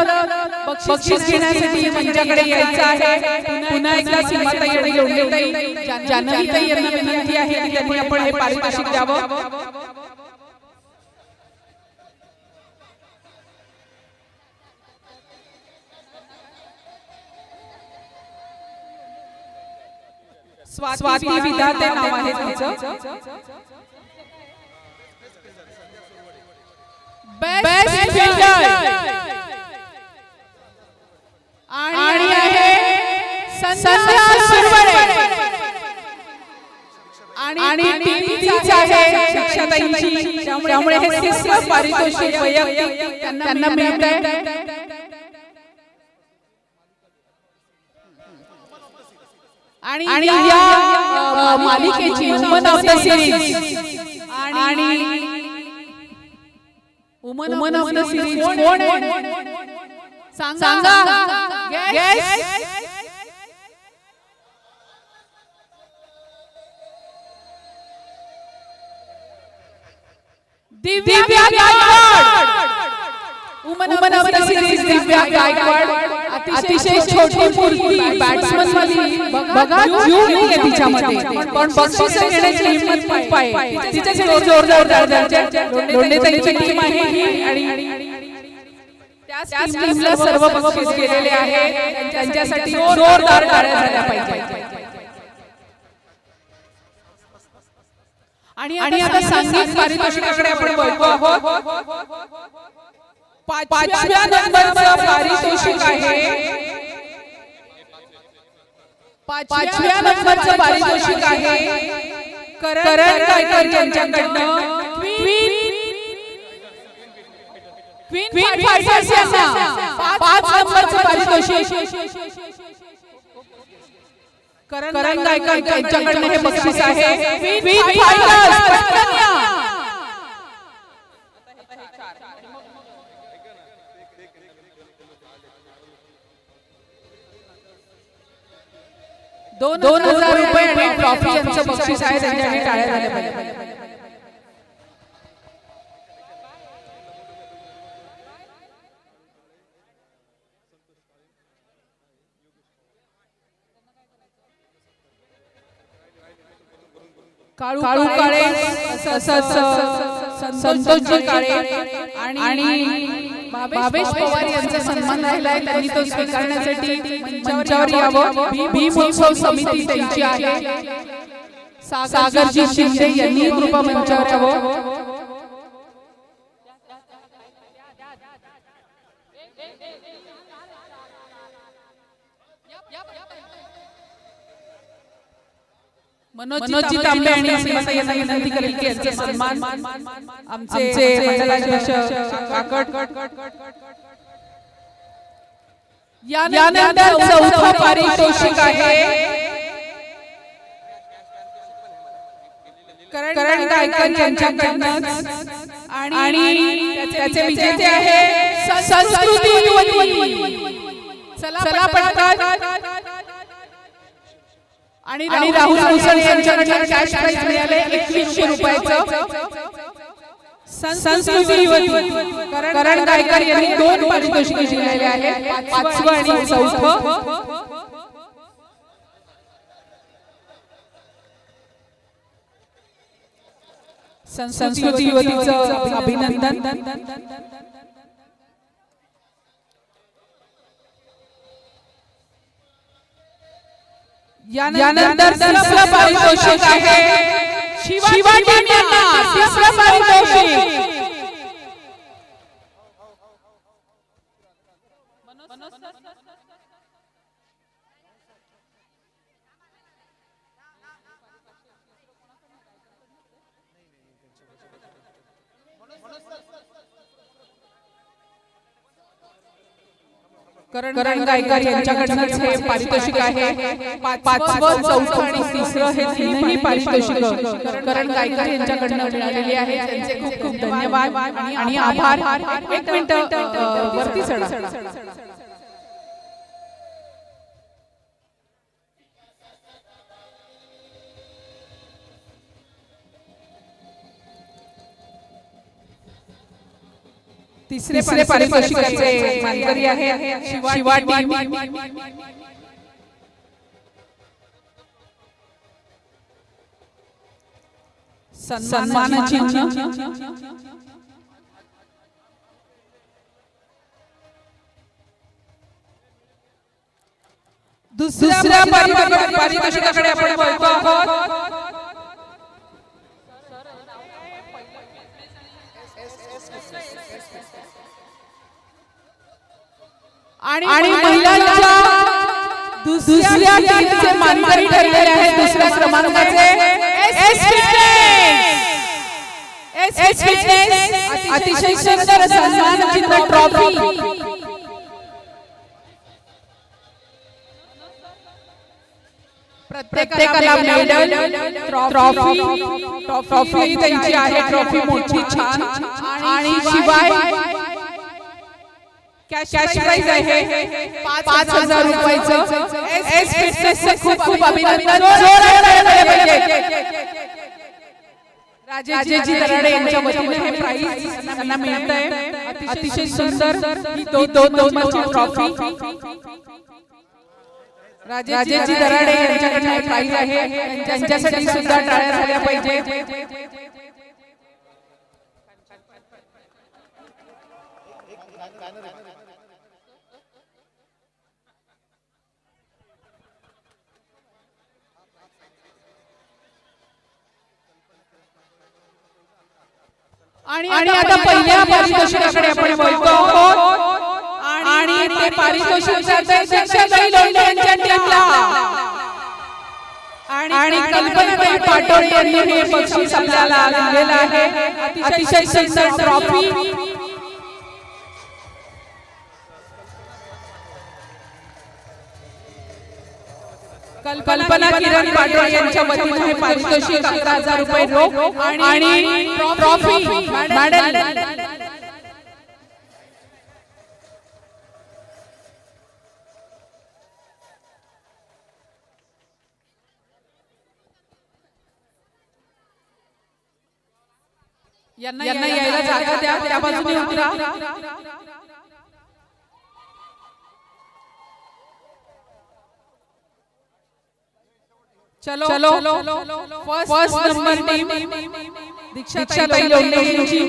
बक्षीस घेण्यासाठी मंचाकडे यायचं आहे. पुन्हा एकदा सीमाताई आणि लोंढेताई जानवीताई यांना विनंती आहे की त्यांनी आपण हे पारितोषिक द्यावं. स्वाती विधाते नाव आहे तिचं. बेस्ट फिल्डर आणि आहे संध्या सुरवरे आणि टीम तीच आहे दीक्षाताईंची. त्यामुळे हे तिसरं पारितोषिक वैयक्तिक त्यांना मिळतंय. आणि या मालिकेची वुमन ऑफ द सिरीज आणि वुमन ऑफ द सिरीज कोण आहे सांगा. Guess. Divya Gaikwad. Woman of the series Divya Gaikwad. अतिशय छोटी मूर्ती बॅट्समन वाली. बघा जीव नाहीये तिच्यामध्ये पण बक्षीस घेण्याची हिंमत खूप आहे. तिच्यासाठी जोरदार लोंढेताईंची टीम आहे आणि त्याच टीमला सर्व बक्षीस गेलेले आहे. त्यांच्यासाठी जोरदार टाळ्या झाल्या पाहिजे. आणि आता संगीत पारितोषिकाकडे आपण बोलतो आहोत. 5व्या नंबरचं पारितोषिक आहे. 5व्या नंबरचं पारितोषिक आहे करण गायकर यांच्याकडनं. क्वीन फायटर्स यांना 5 नंबरचं पारितोषिक करण गायकर यांच्याकडनं हे बक्षीस आहे. क्वीन फायटर्स 2,000 रुपये आणि ट्रॉफी यांचं बक्षीस आहे. त्यांच्यासाठी टाळ्या झाल्या पाहिजे. काळू काळे, संतोषजी काळे आणि भावेश पवार यांचा सन्मान झाला आहे. त्यांनी तो स्वीकारण्यासाठी मंचावर यावं. भीम उत्सव समिती त्यांची आहे. सागरजी शिंदे यांनी कृपा मंचावर यावं. मनोजजी तांबे आणि सीमाताई यांना विनंती करेल की यांचा सन्मान आमचे मंडलाध्यक्ष काकड. यानंतर चौथा पारितोषिक आहे करण गायकर यांच्याकडनं आणि त्याचे विजेते आहे संस्कृती युवती. चला पटकन. आणि राहुल मुसळे यांच्याकडनं कॅश प्राइज मिळाले 2100 रुपयाचं. संस्कृती युवती करण गायकर यांनी 2 पारितोषिके जिंकलेले आहेत, 5वं आणि 4थं. संस्कृती युवतीचं अभिनंदन. यानंतर तिसरं पारितोषिक आहे शिवा टीम यांना. तिसरं पारितोषिक करण गायकर यांच्याकडनंच हे पारितोषिक आहे. 5वं, 4थं आणि 3रं हे तीनही पारितोषिक करण गायकर यांच्याकडनं मिळालेली आहे. त्यांचे खूप खूप धन्यवाद आणि आभार. 1 मिनिट वरती चढा. तिसरे पारितोषिकाचे मानकरी आहे शिवा टीम. सन्मान चिन्ह. दुसऱ्या पारितोषिकाकडे आपण बोलतो आहोत. आणि महिलांच्या दुसऱ्या टीमचे मानकरी ठरलेले आहेत. दुसऱ्या क्रमांकाचे एस फिटनेस अतिशय सुंदर सन्मान चिन्ह ट्रॉफी. प्रत्येकाला मेडल ट्रॉफी त्यांची आहे. ट्रॉफी मोठी छान आणि शिवाय कॅश प्राइज आहे 5,000 रुपयाचं. एस फिटनेसचे खूप खूप अभिनंदन. राजेशजी दराडे यांच्या वतीने हे प्राइज त्यांना मिळत आहे. अतिशय सुंदर ही दोन ट्रॉफी राजेशजी दराडे यांच्याकडे हे प्राइज आहे. त्यांच्यासाठी सुद्धा टाळ्या झाल्या पाहिजे. आणि आता पहिल्या पारितोषिकाकडे आपण बोलतो आहोत. आणि ते पारितोषिक जाते दीक्षाताई लोंढे यांच्या टीमला. आणि कल्पनाताई पाटोळे यांनी हे बक्षीस आपल्याला दिलेलं आहे. अतिशय सुंदर ट्रॉफी. कल्पना किरण पाटोळे यांच्या वतीने हे पारितोषिक 11,000 रुपये रोख आणि ट्रॉफी मेडल. यांना यायला जागा द्या, त्या बाजूने उतरा. चलो फर्स्ट नंबर टीम दीक्षाताई लोंढे यांची.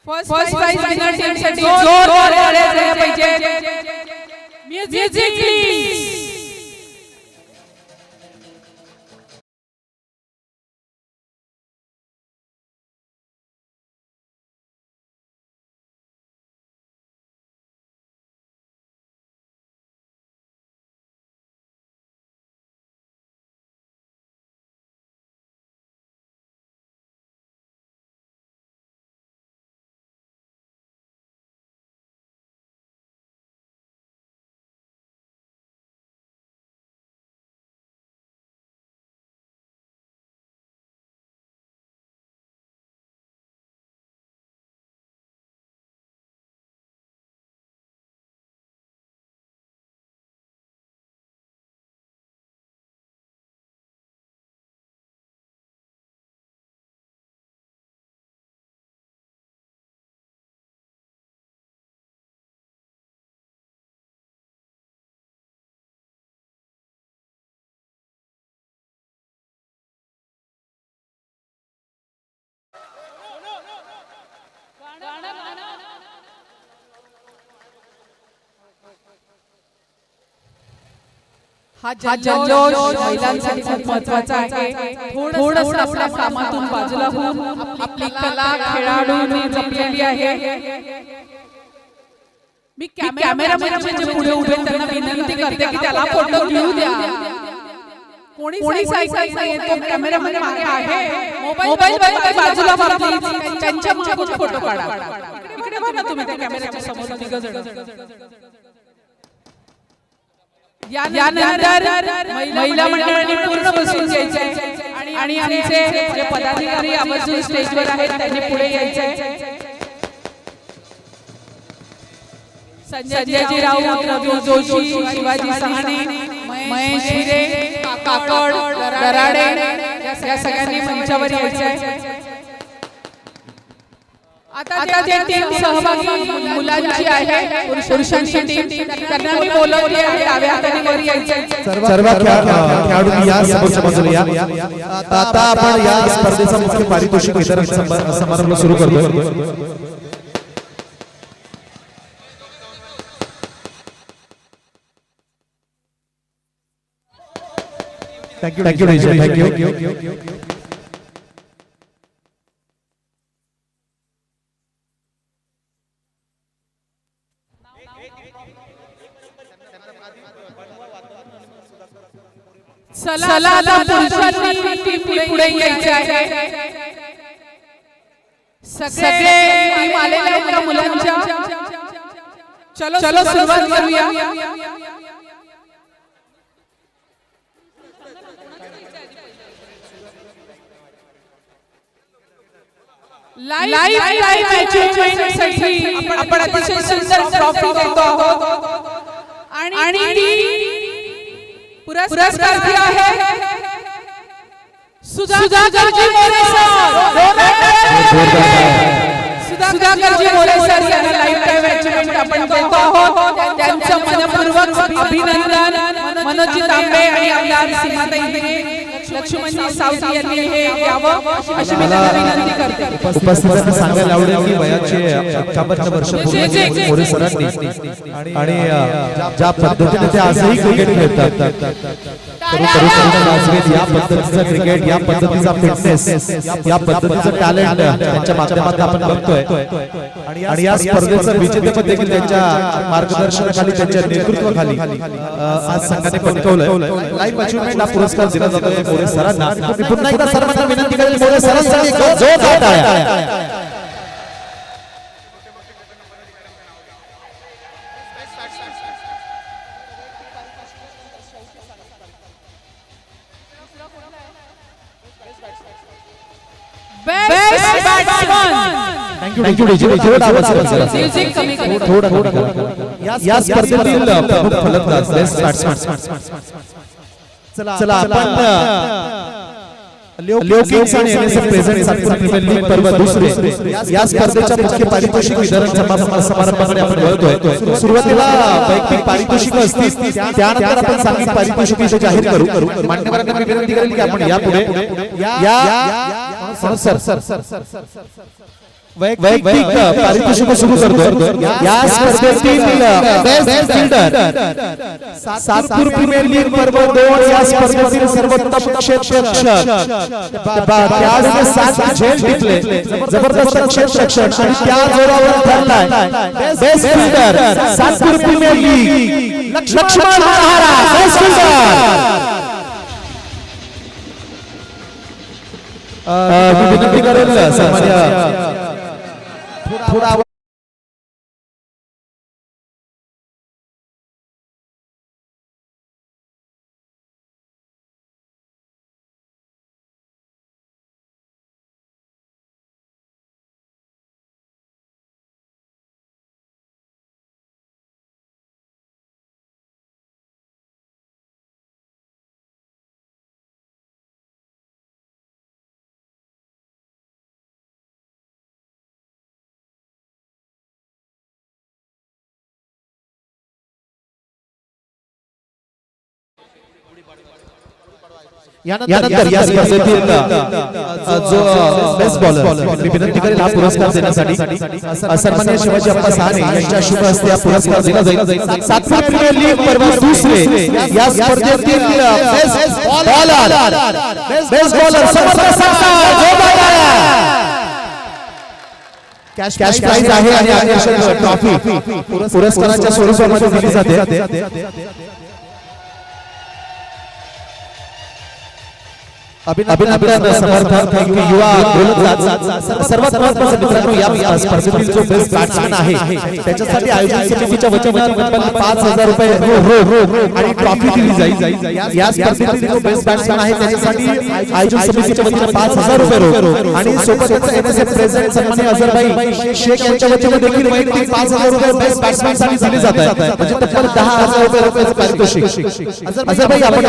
फर्स्ट प्राइज विनर टीमसाठी जोरदार ताळ्या झाल्या पाहिजे. Music please. हा जल्लोष महिलांसाठी खूप महत्त्वाचा आहे. थोडंसं आपल्या कामातून बाजूला होऊन आपली कला खेळाडूंनी जपलेली आहे. मी कॅमेरामॅनचे जे पुढे उभे त्यांना विनंती करते की त्याला फोटो घेऊ द्या. कोणीच ऐकायचं नाही. तो कॅमेरामॅन मागे आहे. मोबाईल बाजूला वापरा. त्यांच्या मागून फोटो काढा. इकडे बघा तुम्ही त्या कॅमेऱ्याच्या समोर तिघ जण. यानंतर महिला मंडळाने पूर्ण बसून घ्यायचे आणि आमचे जे पदाधिकारी आवर्जून स्टेजवर आहेत त्यांनी पुढे यायचे. संजयजी राऊत, रवी जोशी, शिवाजी सहाणे, महेश हिरे, काकड, दराडे या सगळ्यांनी मंचावर यायचे. आता जे टीम सहभागी मुलांची आहे, पुरुषांची टीम, त्यांना मी बोलवते आहे डाव्या हाताने वर यायचे. सर्व खेळाडू या समोरच्या बाजूला या. आता आपण या स्पर्धेचा मुख्य पारितोषिक वितरण समारंभ सुरू करतोय. थँक्यू. चला आता पुरुषांची टीम पुढे यायची आहे. सगळे टीम आलेले आहेत का मुलांच्या? चलो सुरुवात करूया. लाईव्ह अचीवमेंटसाठी आपण अतिशय सुंदर ट्रॉफी देतो आहोत आणि पुरस्कार आहे सुधाकरजी मोरे सर यांना लाईफ टाईम अचीवमेंट आपण देतो आहोत. त्यांचं मनपूर्वक अभिनंदन. मनोजी तांबे आणि आमदार सीमाताई हिरे, लक्ष्मणजी सावजी यांनी हे द्यावं अशी मी त्यांना विनंती करते. उपस्थितांना सांगायला आवडेल की वयाचे 51 वर्ष पूर्ण मोरे सरांनी आणि ज्या पद्धतीने ते आजही क्रिकेट खेळतात, या पद्धतीचं क्रिकेट, या पद्धतीचा फिटनेस, या पद्धतीचं टॅलेंट त्यांच्या माध्यमातून आपण बघतोय. आणि या स्पर्धेचं विजेतेपद देखील त्यांच्या मार्गदर्शनाखाली, त्यांच्या नेतृत्वाखाली आज संघाने पटकावलंय. लाईफ अचीवमेंट हा पुरस्कार दिला जातोय मोरे सरांना. पुन्हा एकदा सर्वांना विनंती करेल मोरे सरांसाठी जोरदार टाळ्या. Best batsman. Thank you DJ. थोडा या स्पर्धेतील प्रमुख फलंदाज बेस्ट बॅट्समन. चला आपण लिओकिंग्स आणि NSF present Satpur premier league पर्व दुसरे या स्पर्धेच्या मुख्य पारितोषिक वितरण समारंभाकडे आपण वळतोय. सुरुवातीला वैयक्तिक पारितोषिक असतील, त्यानंतर आपण सांघिक पारितोषिक जाहीर करू. मान्यवरांना मी विनंती करेन की आपण यापुढे वैयक्तिक पारितोषिक सुरू करतो. या स्पर्धेतील best fielder Satpur premier league पर्व 2 या स्पर्धेतील सर्वोत्तम क्षेत्ररक्षक त्याने 7 झेल टिपले, जबरदस्त क्षेत्ररक्षक आणि त्या जोरावर ठरलाय best fielder Satpur premier league Laxman Maharaj. Best fielder मी विनंती करेल सन्माननीय थोड़ा यानंतर या स्पर्धेतील जो बेस्ट बॉलर मी विनंती करेल हा पुरस्कार देण्यासाठी सन्माननीय शिवाजी अप्पा साने यांच्या शुभ हस्ते हा पुरस्कार दिला जाईल. सातपूर प्रीमियर लीग पर्व दुसरे या स्पर्धेतील बेस्ट बॉलर समर्थ सरकार कॅश प्राइज आहे आणि आकर्षक ट्रॉफी पुरस्काराच्या स्वरूपामध्ये दिली जाते. अभिनंदन समर्थक युवा गोलंदाज. सर्वात महत्त्वाचं मित्रांनो या स्पर्धेतील जो बेस्ट बॅट्समॅन आहे त्याच्यासाठी आयोजन समितीच्या वतीने 5,000 रुपये आणि ट्रॉफी दिली जाईल. या स्पर्धेतील जो बेस्ट बॅट्समॅन आहे त्याच्यासाठी आयोजन समितीच्या वतीने 5,000 रुपये आणि सोबतच NSF प्रेझेंट सन्माननीय अझरभाई शेख यांच्या वतीने देखील वैयक्तिक 5,000 रुपये बेस्ट बॅट्समॅन साठी दिले जात आहेत. म्हणजे तब्बल 10,000 रुपये पारितोषिक. अझरभाई आपण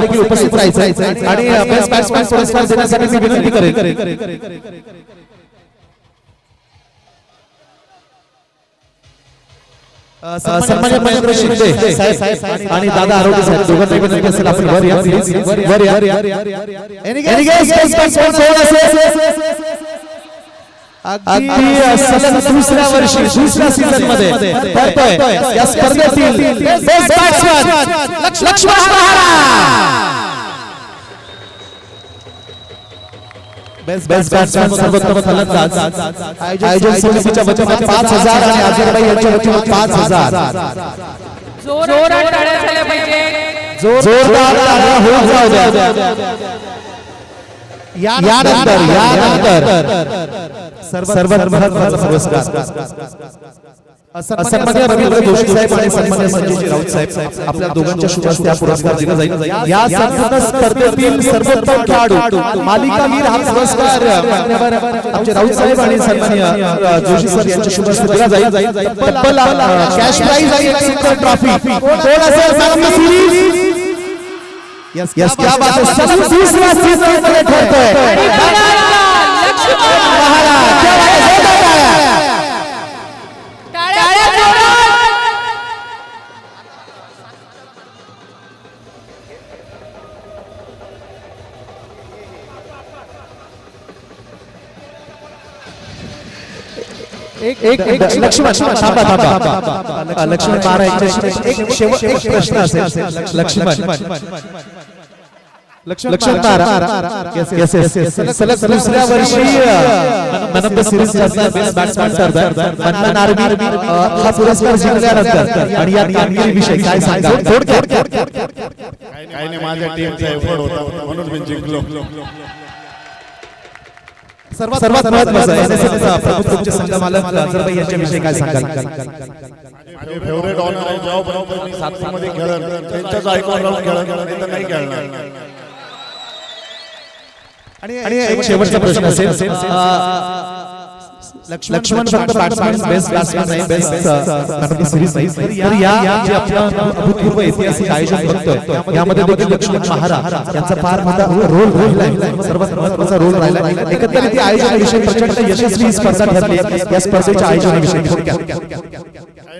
देखील उपस्थित राहायचं आणि बॅट्समॅन पुरस्कार देण्यासाठी मी विनंती करेन. सन्माननीय महेंद्र शिंदे साहेब आणि दादा आरोग्य साहेब दोघांनी विनंती असेल आपण वर या प्लीज वर या. अगदी सलग दुसऱ्या वर्षी दुसऱ्या सीझन मध्ये करतोय या स्पर्धेतील best batsman Laxman Maharaj. Best batsman सर्वोत्तम फलंदाज आयोजन समितीच्या वतीने 5,000 आणि अजयभाई यांच्या वतीने 5,000. जोरदार टाळ्या झाल्या पाहिजे. जोरदार टाळ्या होऊन जाऊ द्या. यानंतर सर्वात महत्त्वाचा पुरस्कार सन्माननीय रवींद्र जोशी साहेब आणि सन्माननीय संजय राऊत साहेब आपल्या दोघांच्या शुभ हस्ते हा पुरस्कार दिला जाईल. या संपूर्ण स्पर्धेतील सर्वोत्तम खेळाडू मालिकावीर हा पुरस्कार आमचे राऊत साहेब आणि सन्माननीय जोशी सर यांच्या शुभ हस्ते दिला जाईल. तब्बल कॅश प्राइज आणि एक सुंदर ट्रॉफी. कोण असेल man of the series? Yes क्या बात है. सलग दूसरा सीझन मध्ये ठरतोय लक्ष्मण महाराज. क्या बात है. एक लक्ष्मण थांबा लक्ष्मण महाराज एक प्रश्न असेल. लक्ष्मण महाराज सलग दुसऱ्या वर्षी man of the series best batsman ठरतात. मनमन आर्मी हा पुरस्कार जिंकल्यानंतर आणि या कामगिरीविषयी काय सांगाल थोडक्यात? काही नाही, माझ्या टीमचा एफर्ट होता म्हणून मी जिंकलो. सर्वात महत्त्वाचं NSF प्रमुख तुमचे संघमालक अझरभाई यांच्याविषयी काय सांगाल? माझे फेवरेट ऑनर आहे. जेव्हा मी सातपूरमध्ये खेळन त्यांच्याच ऐकून राहून खेळन तर नाही खेळणार. आणि एक शेवटचा प्रश्न असेल. लक्ष्मण फक्त बॅट्समॅन बेस्ट बॅट्समॅन नाही बेस्ट सिरीज नाही तर या जे आपण अभूतपूर्व ऐतिहासिक आयोजन करतोय यामध्ये देखील लक्ष्मण महाराज यांचा फार मोठा रोल राहिला सर्वात महत्त्वाचा रोल राहिला एकंदरीत या आयोजनाविषयी प्रचंड यशस्वी ही स्पर्धा ठरली या स्पर्धेच्या आयोजनाविषयी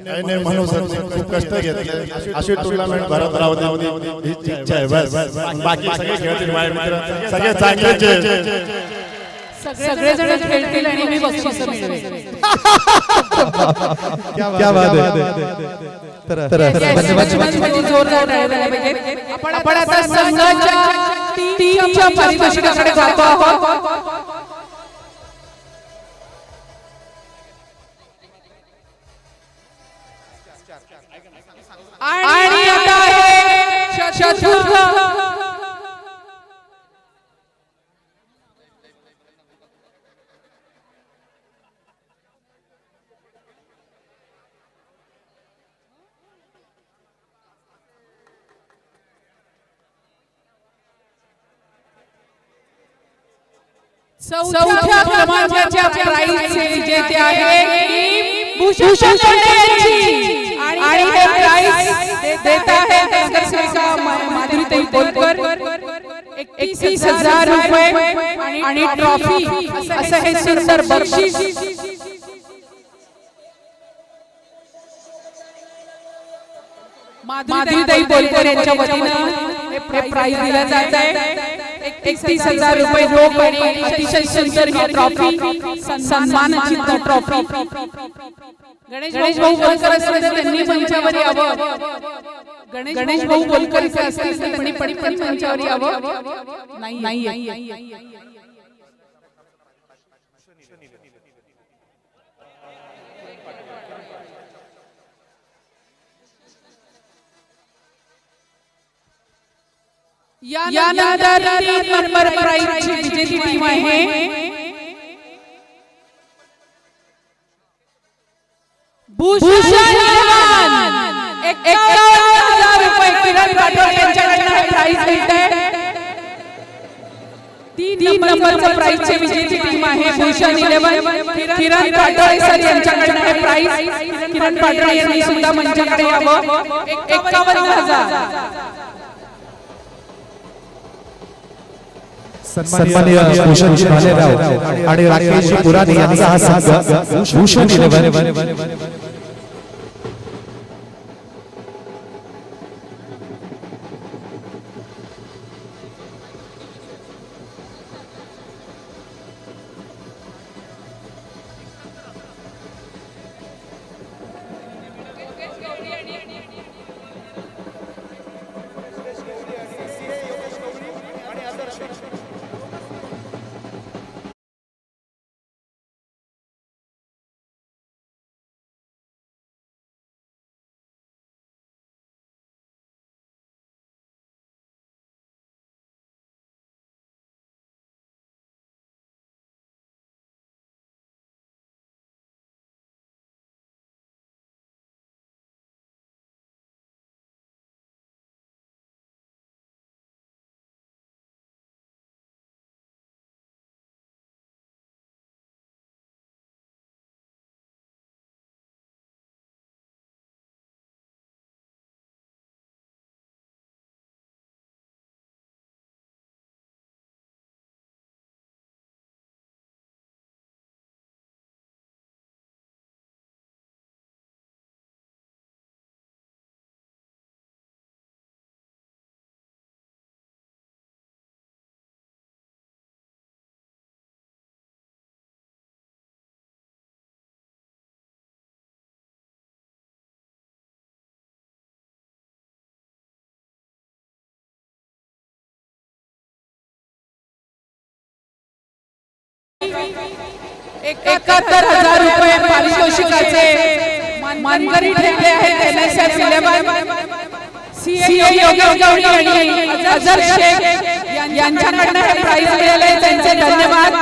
काही नाही म्हणू सर खूप कष्ट घेतले अशी टुर्नामेंट भरत राहते ही इच्छा आहे बस बाकी सगळे खेळतील माझे मित्र सगळे चांगले सगळे जण खेळतील आणि मी बक्षीस मिळवेन. क्या बात आहे म्हणजे जोरदार टाळ्या झाल्या पाहिजे. आपण आता संघाच्या टीमच्या पारितोषिकाकडे जातो आहोत. आणि आता आहे चतुर्थ चौथ्या क्रमांकाच्या प्राइजचे विजेते आहे भूषण लोंढे यांची आणि हे प्राइज देत आहे नगरसेविका माधुरीताई बोलकर 31,000 रुपये आणि ट्रॉफी असं हे सुंदर बक्षीस माधुरीताई बोलकर यांच्या वतीनं हे प्राइज दिलं जात आहे. 31,000 रुपये रोख आणि अतिशय सुंदर ही ट्रॉफी सन्मानाची ट्रॉफी. गणेश भाऊ बोलकर असतील तर त्यांनी मंचावर यावं. गणेश भाऊ बोलकर असतील तर त्यांनी पटकन मंचावर यावं. नाही यानंतर 3 नंबर प्राइजची विजेती टीम आहे भूषण 51,000 रुपये किरण राठोड यांच्याकडून हे प्राइज मिळते. 3 नंबरचा प्राइजची विजेती टीम आहे भूषण 11 किरण पाटोळे सर यांच्याकडून हे प्राइज. किरण पाटोळे यांनी सुद्धा मंचाकडे यावं. 51,000 सन्माननीय भूषण भालेराव आणि राकेश पुराणी यांचा हा संघ भूषण 11 71,000 रुपये पारितोषिकाचे मानकरी ठरले आहेत. NSF 11 सीए योगेश गवळी आणि अझर शेख यांच्याकडून हे प्राइज मिळाले. त्यांचे धन्यवाद.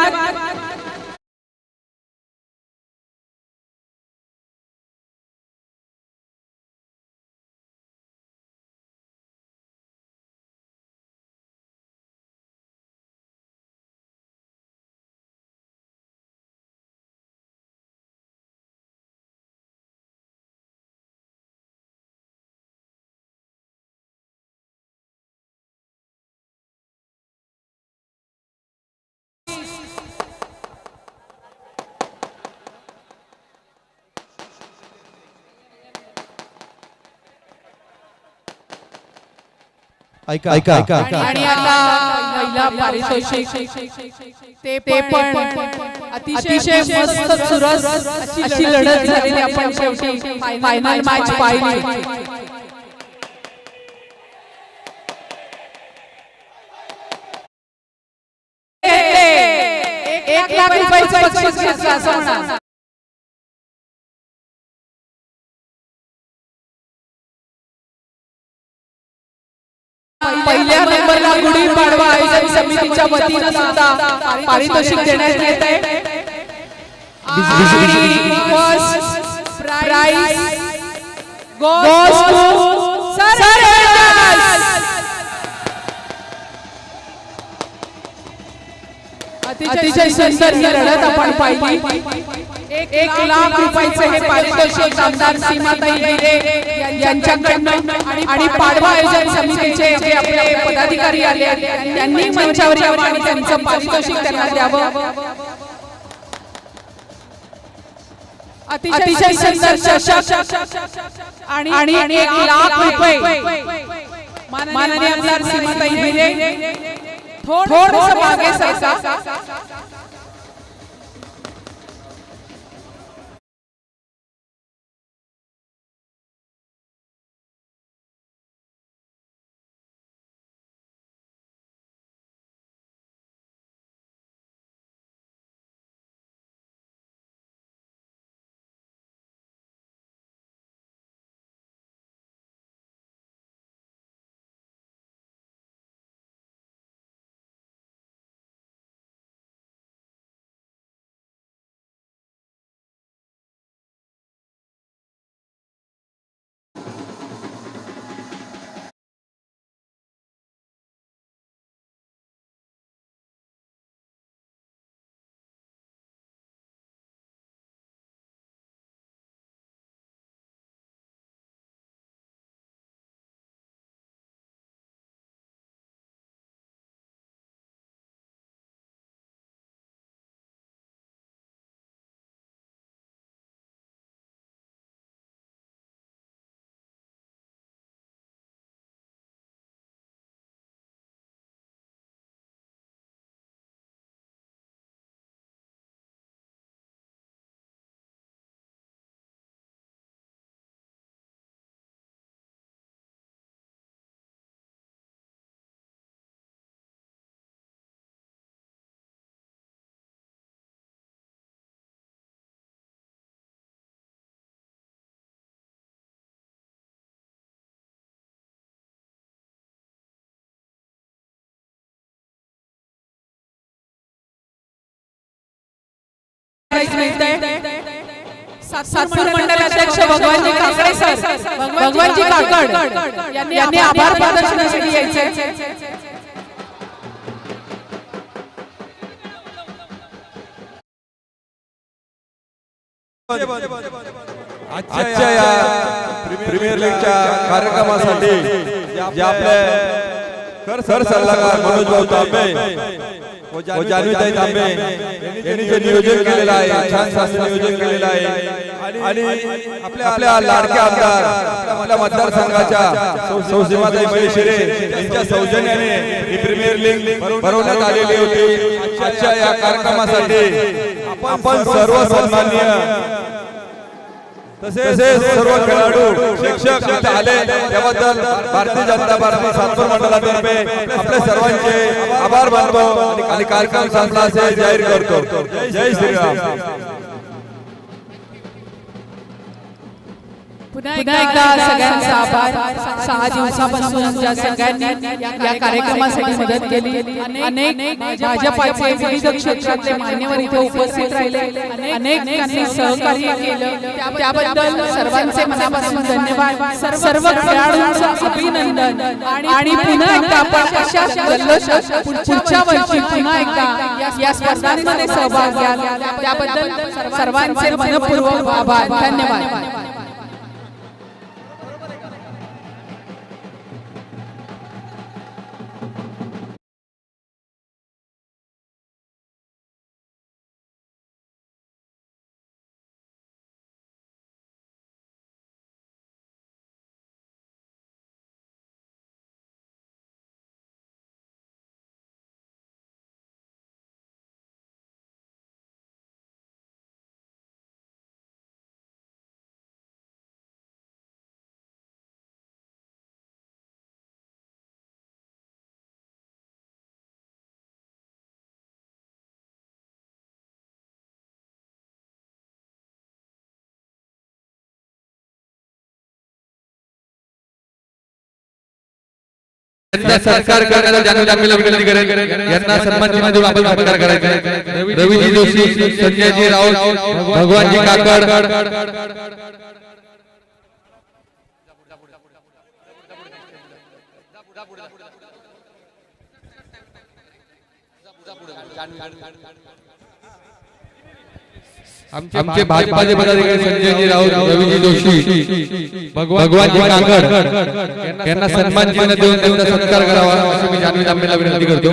ऐका ऐका ऐका आणि आता महिला पारितोषिक ते पण अतिशय मस्त सुरस अशी लढत झालेली आपण शेवटी फायनल मॅच पाहिली. एक लाख रुपयाचं बक्षीस घेतलं असं म्हणा. पहिल्या नंबरला गुढीपाडवा आयोजन समितीच्या वतीनं सुद्धा पारितोषिक देण्यात येत आहे. आणि फर्स्ट प्राइज गोज टू सरळदास. अतिशय सुंदर ही लढत आपण पाहिली. 1 लाख रुपयाचे हे पारितोषिक आमदार सीमाताई हिरे यांच्याकडनं आणि पाडवा आयोजन समितीचे जे आपले पदाधिकारी आले त्यांनी मंचावर यावं आणि त्यांचं पारितोषिक त्यांना द्यावं. अतिशय सुंदर चषक आणि 1 लाख रुपये माननीय आमदार सीमाताई हिरे. थोडंसं मागे सरका. सातपूर मंडल अध्यक्ष भगवानजी काकडे सर, भगवानजी काकड यांनी आभार प्रदर्शनासाठी यायचे. आजच्या या प्रीमियर लीगच्या कार्यक्रमासाठी जे आपले सर सल्लागार मनोज भाऊ तांबे व जान्हवीताई तांबे यांनी जे नियोजन केलेलं आहे, छान शास्त्र नियोजन केलेलं आहे आणि आपल्या लाडक्या आमदार आपल्या मतदारसंघाच्या सौसीमाताई महेशिरे यांच्या सौजन्याने ही प्रीमियर लीग भरवण्यात आलेली होती. आजच्या या कार्यक्रमासाठी आपण सर्व सन्माननीय तसेच सर्व खेळाडू शिक्षक इथे आले त्याबद्दल भारतीय जनता पार्टी सातपूर मंडळातर्फे आपल्या सर्वांचे आभार मानतो आणि कार्यक्रम संपला असे जाहीर करतो. जय श्रीराम. पुन्हा एकदा सगळ्यांचा आभार. 6 दिवसापासून ज्या सगळ्यांनी या कार्यक्रमासाठी मदत केली, अनेक भाजपाचे विविध क्षेत्रातले मान्यवर इथे उपस्थित राहिले, अनेकांनी सहकार्य केलं, त्याबद्दल सर्वांचे मनापासून धन्यवाद. सर्व खेळाडूंचं अभिनंदन आणि पुन्हा एकदा आपण अशाच जल्लोषात पुढच्या वर्षी पुन्हा एकदा या स्पर्धांमध्ये सहभाग घ्याल, त्याबद्दल सर्वांचे मनपूर्वक आभार. धन्यवाद. यांचा सत्कार करण्याचा जाणून विनंती करेन. यांना सन्मान चिन्ह देऊन आपण सत्कार करायचा आहे. रवीजी जोशी, संजयजी राऊत, भगवानजी काकड. आमचे भाजपाचे पदाधिकारी संजयजी राऊत, रवीजी जोशी, भगवानजी काकड यांना सन्मान चिन्ह देऊन त्यांचा सत्कार करावा अशी मी जान्हवी तांबेला विनंती करतो.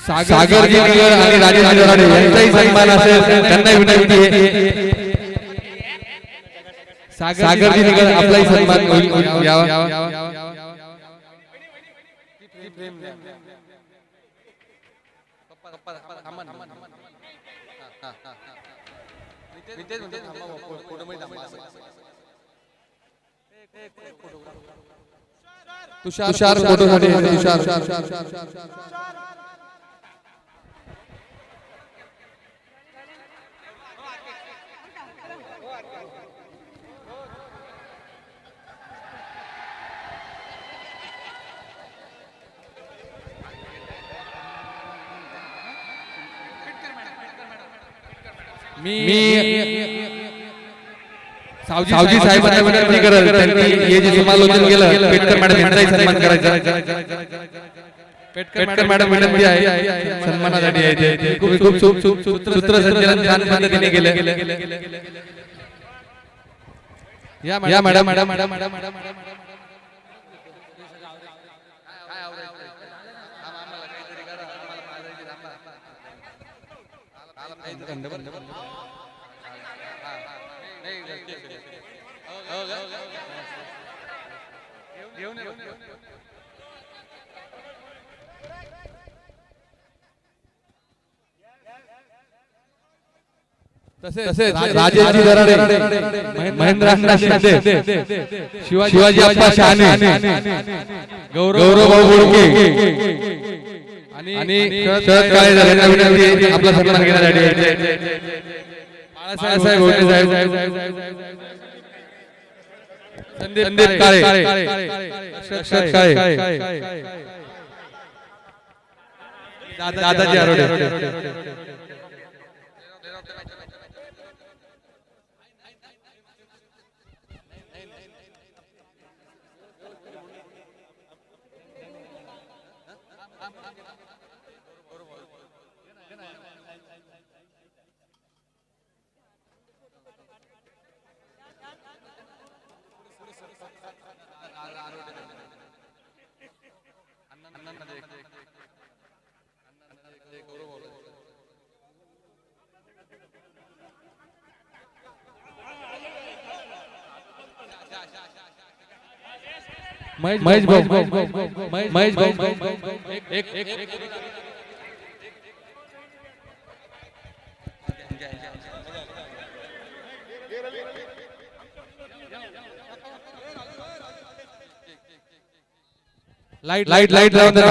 सागरजी निगर आणि राजेंद्र राणे यांचाही सन्मान असेल त्यांना विनंती आहे. सागरजी निगर आपलाही सन्मान होईल यावा. तुषार फोटोसाठी तुषार. मी सावजी साहेबांना विनंती करेल त्यांनी हे जे समालोचन केलं पेटकर मॅडम यांचाही सन्मान करायचा. पेटकर मॅडम विनंती आहे सन्मानासाठी आहे. खूप सूत्रसंचालन छान पद्धतीने केलं. या मॅडम. तसेच राजेशजी दराडे, महेंद्र अण्णा शिंदे, शिवाजी अप्पा शहाणे, गौरव भाऊ बोडके आणि शरद काळे यांना विनंती आपला सन्मान घेण्यासाठी. बाळासाहेब घोटे साहेब, संदीप काळे, शरद काळे, दादाजी आरोडे. महेश भाऊ लाईट लावून द्या.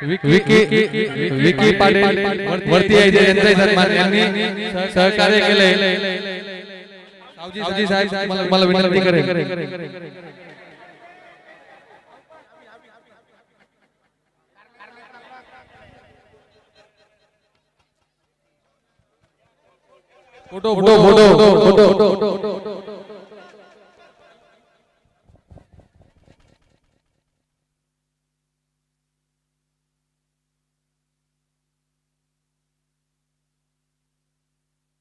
विकी पाटील वरती आहे यांचाही सन्मान यांनी सहकार्य केले. सावजी साहेब मला विनंती करेल. फोटो